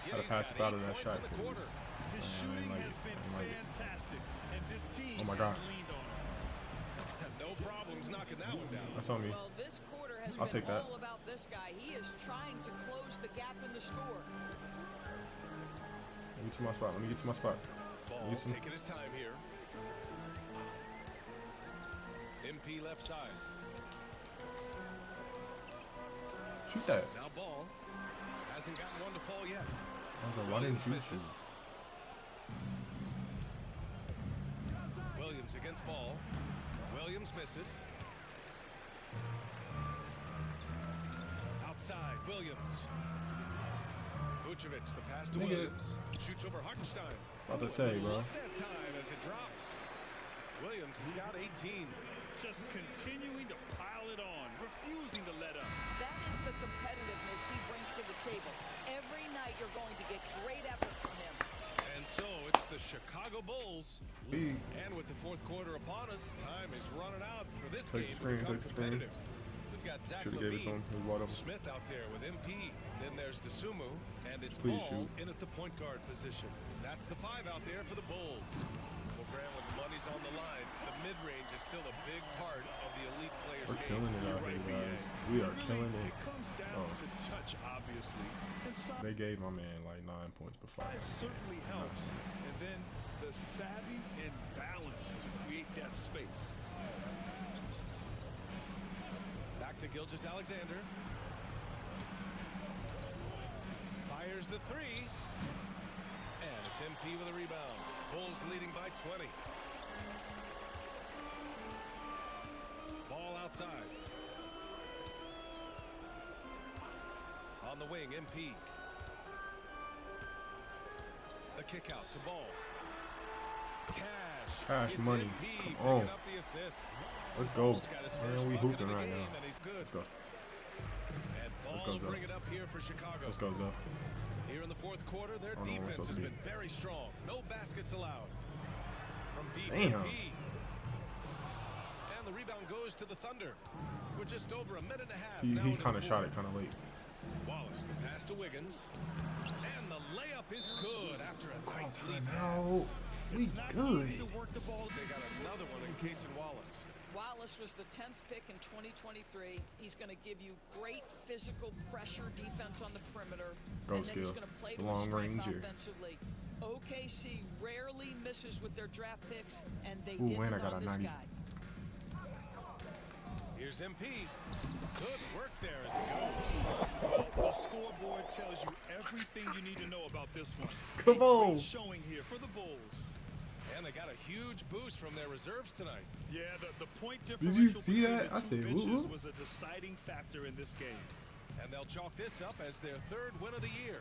Speaker 1: Gotta
Speaker 9: Giddey's
Speaker 1: pass
Speaker 9: got
Speaker 1: it out
Speaker 9: 8
Speaker 1: of that
Speaker 9: points
Speaker 1: shot,
Speaker 9: in the quarter.
Speaker 5: His
Speaker 1: I
Speaker 5: shooting
Speaker 1: like
Speaker 5: has
Speaker 1: it.
Speaker 5: been
Speaker 1: I like it.
Speaker 5: fantastic, and this team
Speaker 1: Oh my God.
Speaker 5: has leaned on him.
Speaker 9: No problems knocking that one down.
Speaker 1: That's on me.
Speaker 7: Well, this quarter has
Speaker 1: I'll
Speaker 7: been
Speaker 1: take that.
Speaker 7: all about this guy. He is trying to close the gap in the score.
Speaker 1: Let me get to my spot. Let me get to my spot.
Speaker 9: Ball
Speaker 1: Need some-
Speaker 9: taking his time here. MP left side.
Speaker 1: Shoot that.
Speaker 9: Now ball. Hasn't gotten one to fall yet.
Speaker 1: I was like, why didn't you shoot?
Speaker 9: Williams against ball. Williams misses. Outside, Williams. Vucevic, the pass to
Speaker 1: Nigga.
Speaker 9: Williams. Shoots over Hartenstein.
Speaker 1: About to say, bro.
Speaker 9: Look that time as it drops. Williams has got 18.
Speaker 5: Just continuing to pile it on, refusing to let up.
Speaker 7: That is the competitiveness he brings to the table. Every night you're going to get great effort from him.
Speaker 9: And so it's the Chicago Bulls.
Speaker 1: Lead.
Speaker 9: And with the fourth quarter upon us, time is running out for this
Speaker 1: Take the
Speaker 9: game
Speaker 1: screen,
Speaker 9: to become
Speaker 1: take the screen.
Speaker 9: competitive. We've got Zach
Speaker 1: Should've gave it to him. He was wide open.
Speaker 9: Smith out there with MP. Then there's DeSumo, and it's
Speaker 1: Please
Speaker 9: Ball
Speaker 1: shoot.
Speaker 9: in at the point guard position. That's the 5 out there for the Bulls. Well, Grant, when the money's on the line, the mid-range is still a big part of the elite players'
Speaker 1: We're
Speaker 9: game.
Speaker 1: killing it out here, guys. We are killing it.
Speaker 5: It comes down
Speaker 1: Oh.
Speaker 5: to touch, obviously, and size
Speaker 1: They gave my man like 9 points before.
Speaker 5: certainly helps. And then the savvy and balance to create that space.
Speaker 9: Back to Gilgeous-Alexander. Fires the 3. And it's MP with a rebound. Bulls leading by 20. Ball outside. On the wing, MP. The kick out to Ball. Cash.
Speaker 1: Cash
Speaker 9: It's
Speaker 1: money.
Speaker 9: MP
Speaker 1: Come
Speaker 9: picking
Speaker 1: on.
Speaker 9: up the assist.
Speaker 1: Let's go.
Speaker 9: Ball's got his
Speaker 1: Man,
Speaker 9: first
Speaker 1: we
Speaker 9: bucket
Speaker 1: hooping
Speaker 9: of the
Speaker 1: right
Speaker 9: game,
Speaker 1: now.
Speaker 9: and he's good.
Speaker 1: Let's go.
Speaker 9: And
Speaker 1: Let's
Speaker 9: Ball
Speaker 1: go,
Speaker 9: will
Speaker 1: Zoe.
Speaker 9: bring it up here for Chicago.
Speaker 1: Let's go, Zoe.
Speaker 9: Here in the fourth quarter, their
Speaker 1: I don't know where we're
Speaker 9: defense
Speaker 1: supposed
Speaker 9: has
Speaker 1: to
Speaker 9: been
Speaker 1: be.
Speaker 9: very strong. No baskets allowed. From deep
Speaker 1: Damn.
Speaker 9: MP. And the rebound goes to the Thunder. We're just over a minute and a half.
Speaker 1: He
Speaker 9: now into
Speaker 1: kind
Speaker 9: the
Speaker 1: of shot
Speaker 9: fourth.
Speaker 1: it kind of late.
Speaker 9: Wallace, the pass to Wiggins. And the layup is good after a nice lead
Speaker 1: Now we
Speaker 5: Not
Speaker 1: good.
Speaker 5: easy to work the ball.
Speaker 9: They got another one in Casey Wallace.
Speaker 7: Wallace was the 10th pick in 2023. He's going to give you great physical pressure defense on the perimeter.
Speaker 1: Go
Speaker 7: and then he's
Speaker 1: skill.
Speaker 7: going to play
Speaker 1: The
Speaker 7: to his
Speaker 1: long
Speaker 7: strength
Speaker 1: ranger.
Speaker 7: offensively. OKC rarely misses with their draft picks, and they
Speaker 1: Ooh,
Speaker 7: didn't
Speaker 1: and I got
Speaker 7: on
Speaker 1: a
Speaker 7: this
Speaker 1: 90.
Speaker 7: guy.
Speaker 9: Here's MP. Good work there as he goes.
Speaker 5: The scoreboard tells you everything you need to know about this one.
Speaker 1: Come
Speaker 5: A
Speaker 1: on.
Speaker 5: great showing here for the Bulls.
Speaker 9: And they got a huge boost from their reserves tonight.
Speaker 5: Yeah, the point
Speaker 1: Did
Speaker 5: differential
Speaker 1: you see
Speaker 5: between
Speaker 1: that?
Speaker 5: the
Speaker 1: I
Speaker 5: two
Speaker 1: said,
Speaker 5: benches
Speaker 1: woo, woo.
Speaker 5: was a deciding factor in this game.
Speaker 9: And they'll chalk this up as their third win of the year.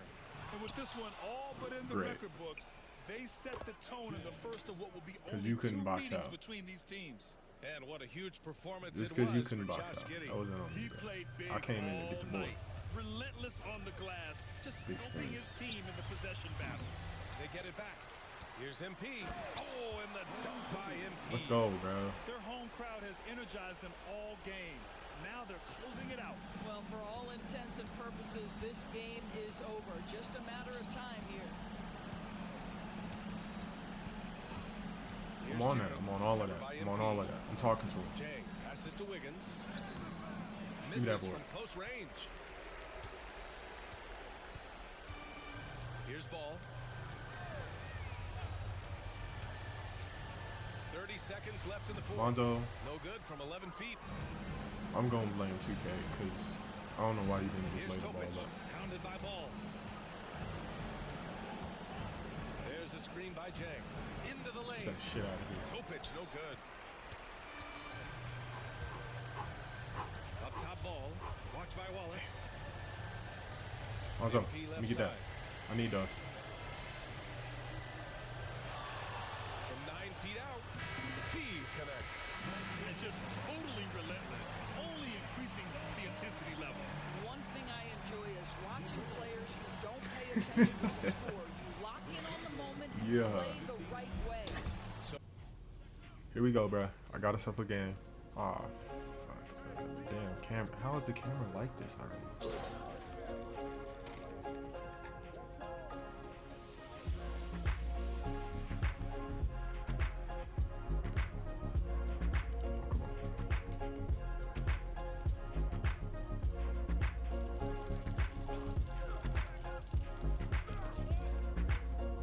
Speaker 5: And with this one all but in the
Speaker 1: Great.
Speaker 5: record books, they set the tone in the first of what will be
Speaker 1: 'Cause
Speaker 5: only
Speaker 1: you couldn't
Speaker 5: two
Speaker 1: box
Speaker 5: meetings
Speaker 1: out.
Speaker 5: between these teams.
Speaker 9: And what a huge performance
Speaker 1: Just
Speaker 9: it
Speaker 1: because
Speaker 9: was
Speaker 1: you couldn't
Speaker 9: for
Speaker 1: box
Speaker 9: Josh
Speaker 1: out.
Speaker 9: Giddey.
Speaker 1: That wasn't on
Speaker 5: He
Speaker 1: me.
Speaker 5: played big
Speaker 1: I came in to get the
Speaker 5: all
Speaker 1: ball.
Speaker 5: night. Relentless on the glass, just
Speaker 1: Big
Speaker 5: helping
Speaker 1: screens.
Speaker 5: his team in the possession battle.
Speaker 9: They get it back. Here's MP. Oh, and the dunk by MP.
Speaker 1: Let's go, bro.
Speaker 5: Their home crowd has energized them all game. Now they're closing it out.
Speaker 7: Well, for all intents and purposes, this game is over. Just a matter of time here.
Speaker 1: I'm on that. I'm on all of that. I'm on all of that. I'm talking to him.
Speaker 9: Jang passes to Wiggins.
Speaker 1: Give me that
Speaker 9: Misses
Speaker 1: board.
Speaker 9: from close range. Here's Ball. 30 seconds left in the fourth.
Speaker 1: Lonzo,
Speaker 9: No good from 11 feet.
Speaker 1: I'm going to blame 2K because I don't know why you didn't just
Speaker 9: Here's
Speaker 1: lay the ball
Speaker 9: Topic.
Speaker 1: up.
Speaker 9: Pounded by Ball. There's a screen by Jang. Into the
Speaker 1: Get
Speaker 9: lane.
Speaker 1: that shit out of here.
Speaker 9: Topic, no good. Up top Ball. Watched by Wallace.
Speaker 1: Lonzo,
Speaker 9: MP
Speaker 1: let
Speaker 9: left
Speaker 1: me get that.
Speaker 9: side.
Speaker 1: I need those.
Speaker 9: From 9 feet out. He connects.
Speaker 5: And just totally relentless, only increasing the intensity level.
Speaker 7: One thing I enjoy is watching players who don't pay attention to the score. You lock in on the moment and
Speaker 1: Yeah.
Speaker 7: play the right way.
Speaker 1: Here we go, bruh. I got us up again. Ah, fuck. Damn, camera. How is the camera like this already?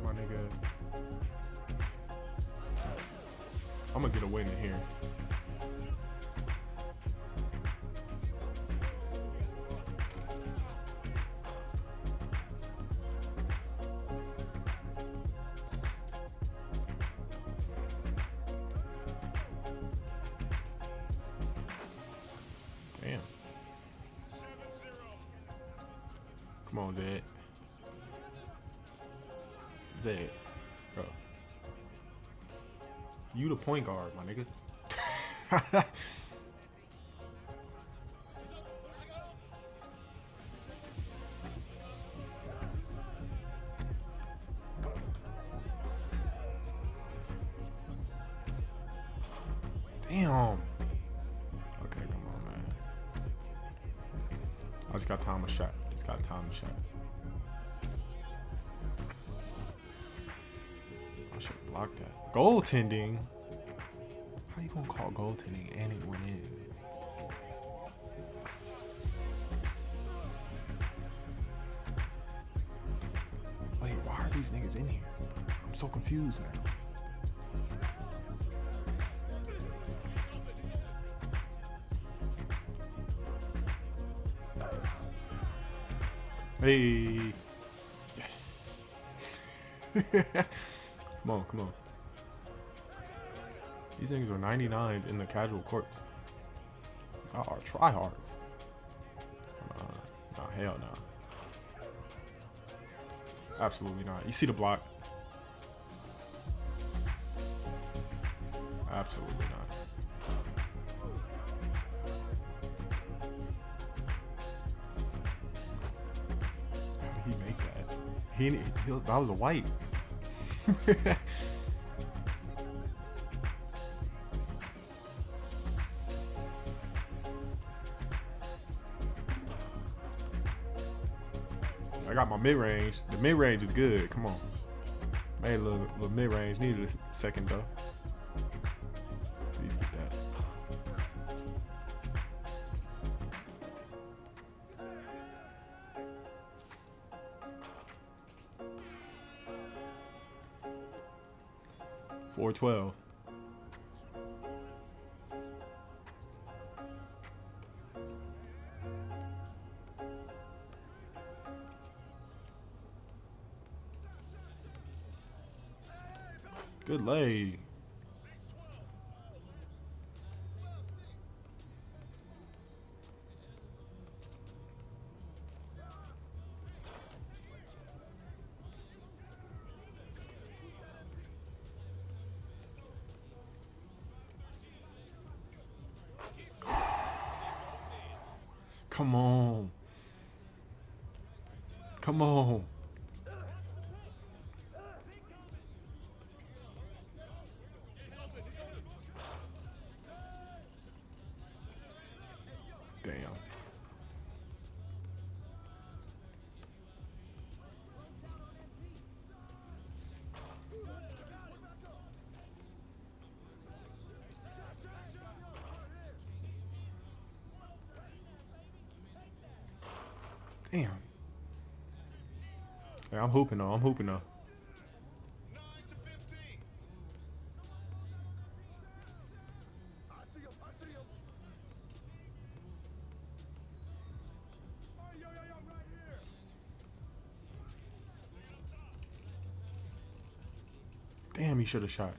Speaker 1: My nigga. I'm gonna get a win in here. Damn. Come on, Zed. Zed. Bro. You the point guard, my nigga. Damn. Okay, come on, man. I just got time a shot. Just got time a shot. I should block that. Goaltending? How you gonna call goaltending and it went in? Wait, why are these niggas in here? I'm so confused now. Hey. Yes. Come on, come on. These things are 99s in the casual courts. Y'all are tryhards. Nah, hell no. Absolutely not. You see the block? Absolutely not. That was a white. I got my mid-range. The mid-range is good. Come on. Made a little mid-range. Needed a second though. Please get that. $412. Good lay. Come on. Come on. Damn. Damn. Hey, I'm hooping though. I'm hooping though.
Speaker 3: 9 to 15. I see him. I see him. Oh, yo, right here.
Speaker 1: Damn, he should have shot.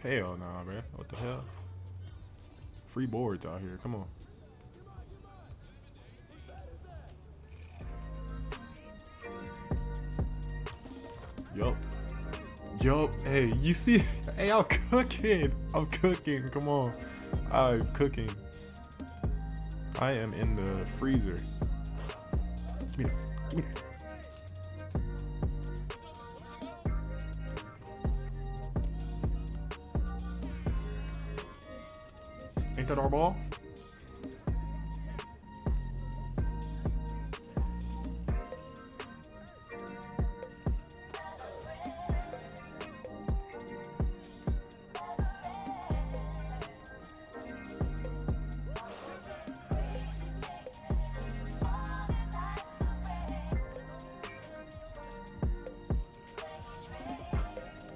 Speaker 1: Hell nah, man. What the hell? Free boards out here. Come on. Yup. Yup. Hey, you see? Hey, I'm cooking. I'm cooking. Come on. I'm cooking. I am in the freezer. Give me that. Give me that. Ain't that our ball?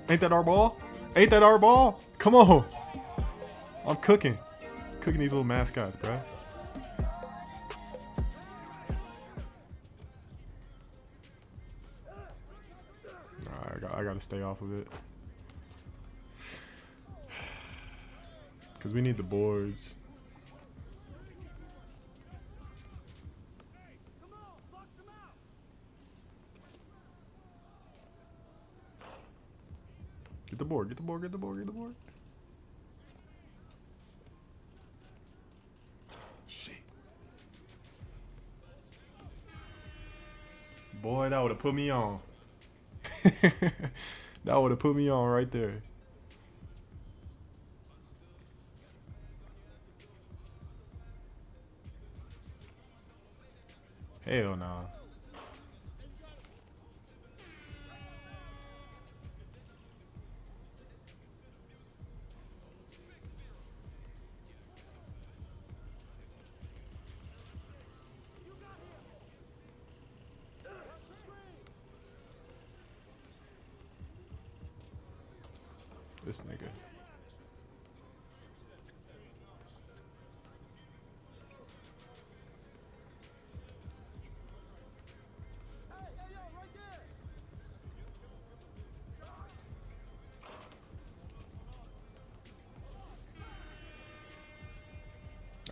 Speaker 1: Ain't that our ball? Ain't that our ball? Come on. I'm cooking. Cooking these little mascots, bro. Nah, I gotta stay off of it. Because we need the boards. Get the board, get the board, get the board, get the board. Shit. Boy, that would have put me on. That would have put me on right there. Hell nah. This nigga.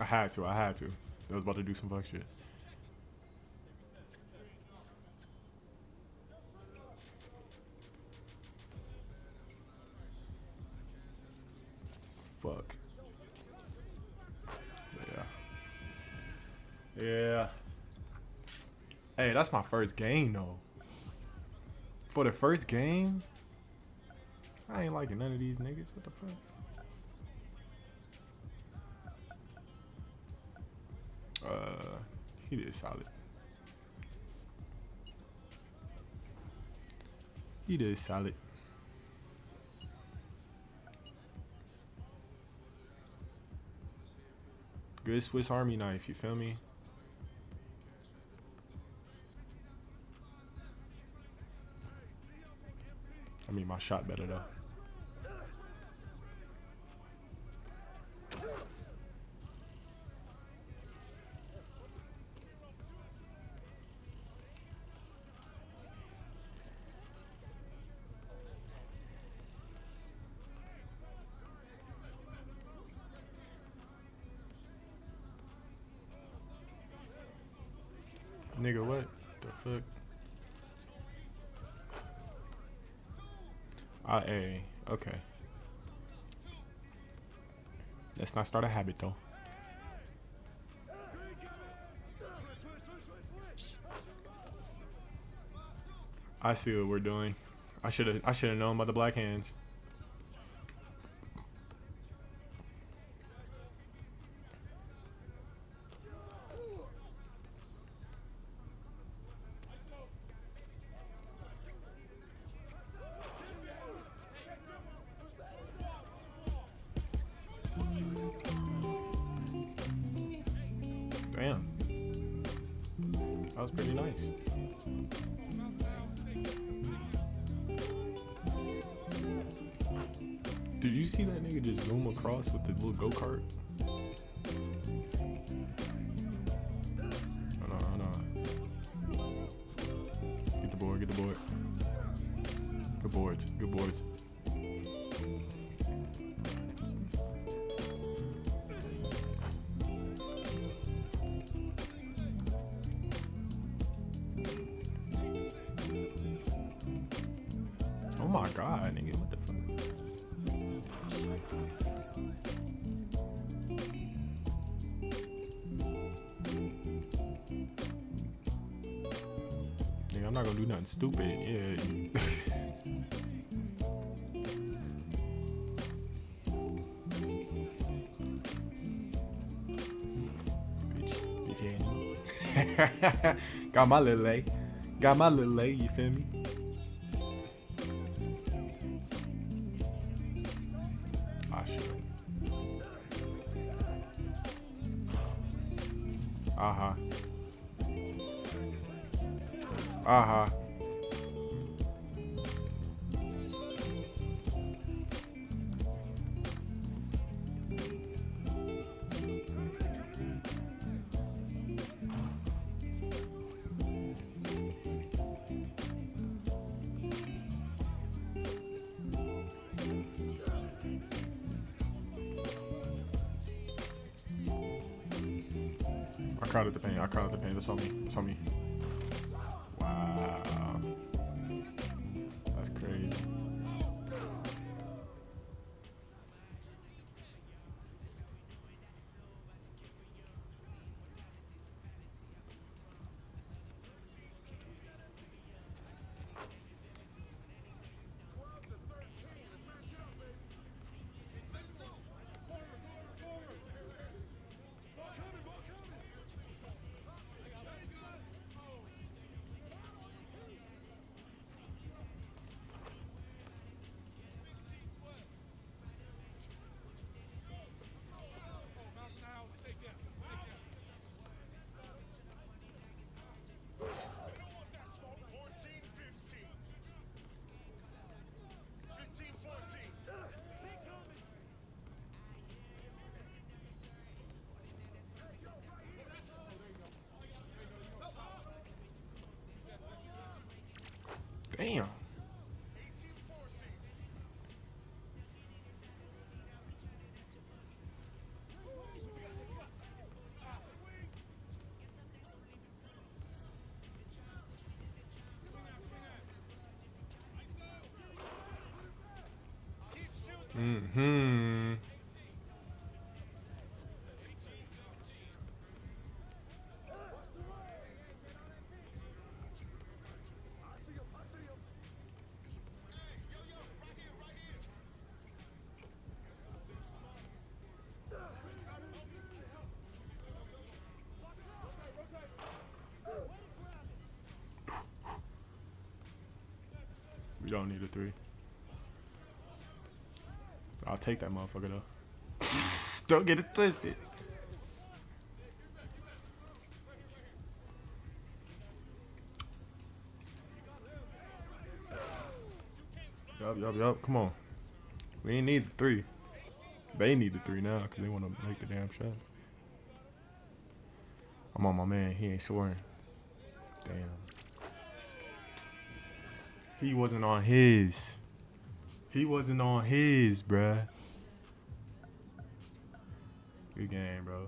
Speaker 1: I had to. I was about to do some fuck shit. Fuck. Yeah. Yeah. Hey, that's my first game though. For the first game, I ain't liking none of these niggas. What the fuck? He did solid. He did solid. Good Swiss Army knife, you feel me? I mean, my shot better though. Nigga, what the fuck? Hey, okay. Let's not start a habit though. I see what we're doing. I should have known about the black hands. Damn. That was pretty nice. Did you see that nigga just zoom across with the little go-kart? Hold on. Get the board, get the board. Good boards, good boards. Oh my god, nigga, what the fuck? Nigga, I'm not gonna do nothing stupid. Yeah. Bitch. Got my little A. Got my little A, you feel me? Ah, shit. Uh-huh. Uh-huh. I crowded the paint. I crowded the paint. That's on me. That's on me. Wow. That's crazy. Damn. Mm-hmm. You don't need a 3. I'll take that motherfucker though. Don't get it twisted. Yup. Come on. We ain't need the 3. They need the 3 now because they want to make the damn shot. I'm on my man. He ain't scoring. Damn. He wasn't on his. He wasn't on his, bruh. Good game, bro.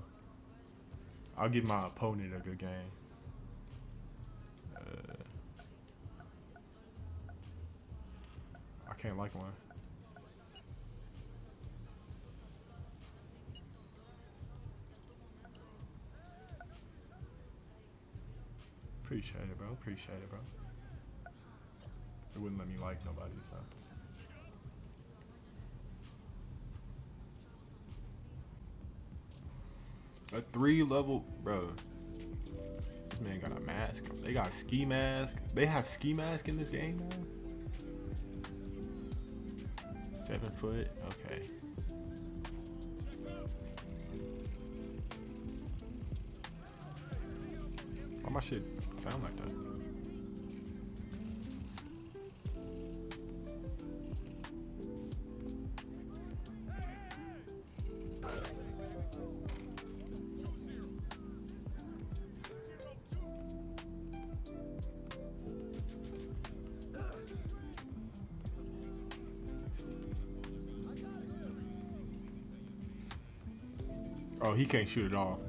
Speaker 1: I'll give my opponent a good game. I can't like one. Appreciate it, bro. Appreciate it, bro. It wouldn't let me like nobody, so. A 3 level, bro. This man got a mask. They got ski mask. They have ski mask in this game now. 7 foot. Okay. Why my shit sound like that? Oh, he can't shoot at all.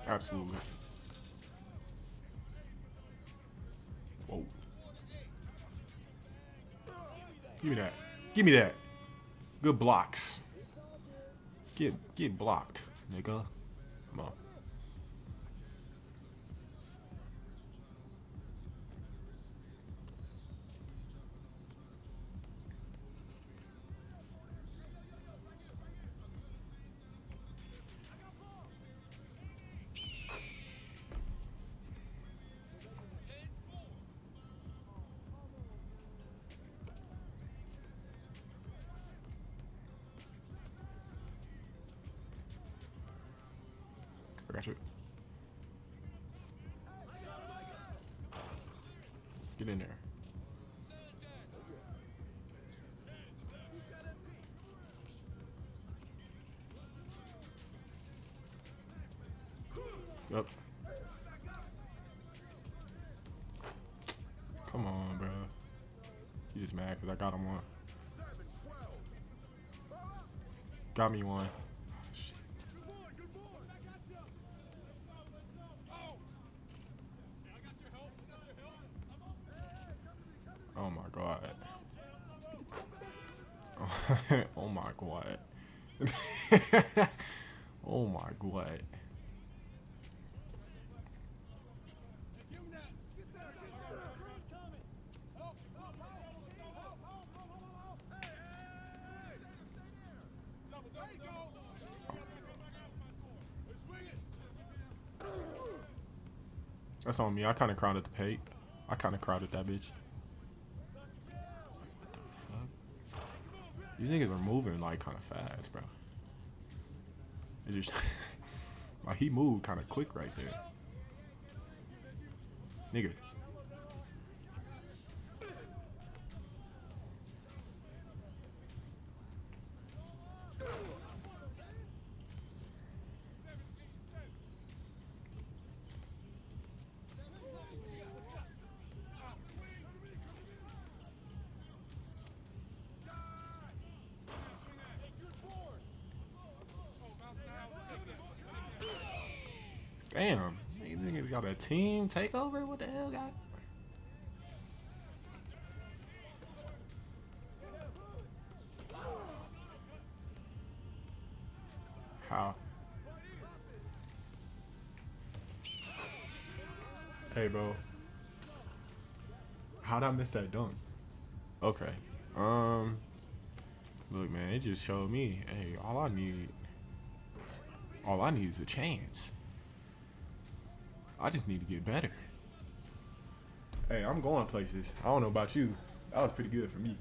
Speaker 1: Absolutely. Whoa. Give me that. Give me that. Good blocks. Get blocked, nigga. Come on. I got you. Get in there. Yep. Come on, bro. You just mad because I got him one. Got me one. Shit. Oh my god. Oh my god. Oh my god. That's on me. I kind of crowded the paint. I kind of crowded that bitch. What the fuck? These niggas are moving like kind of fast, bro. It just like he moved kind of quick right there, nigga. Damn, these niggas got a team takeover? What the hell, guy? How? Hey, bro. How'd I miss that dunk? Okay. Look, man, it just showed me, hey, all I need is a chance. I just need to get better. Hey, I'm going places. I don't know about you. That was pretty good for me.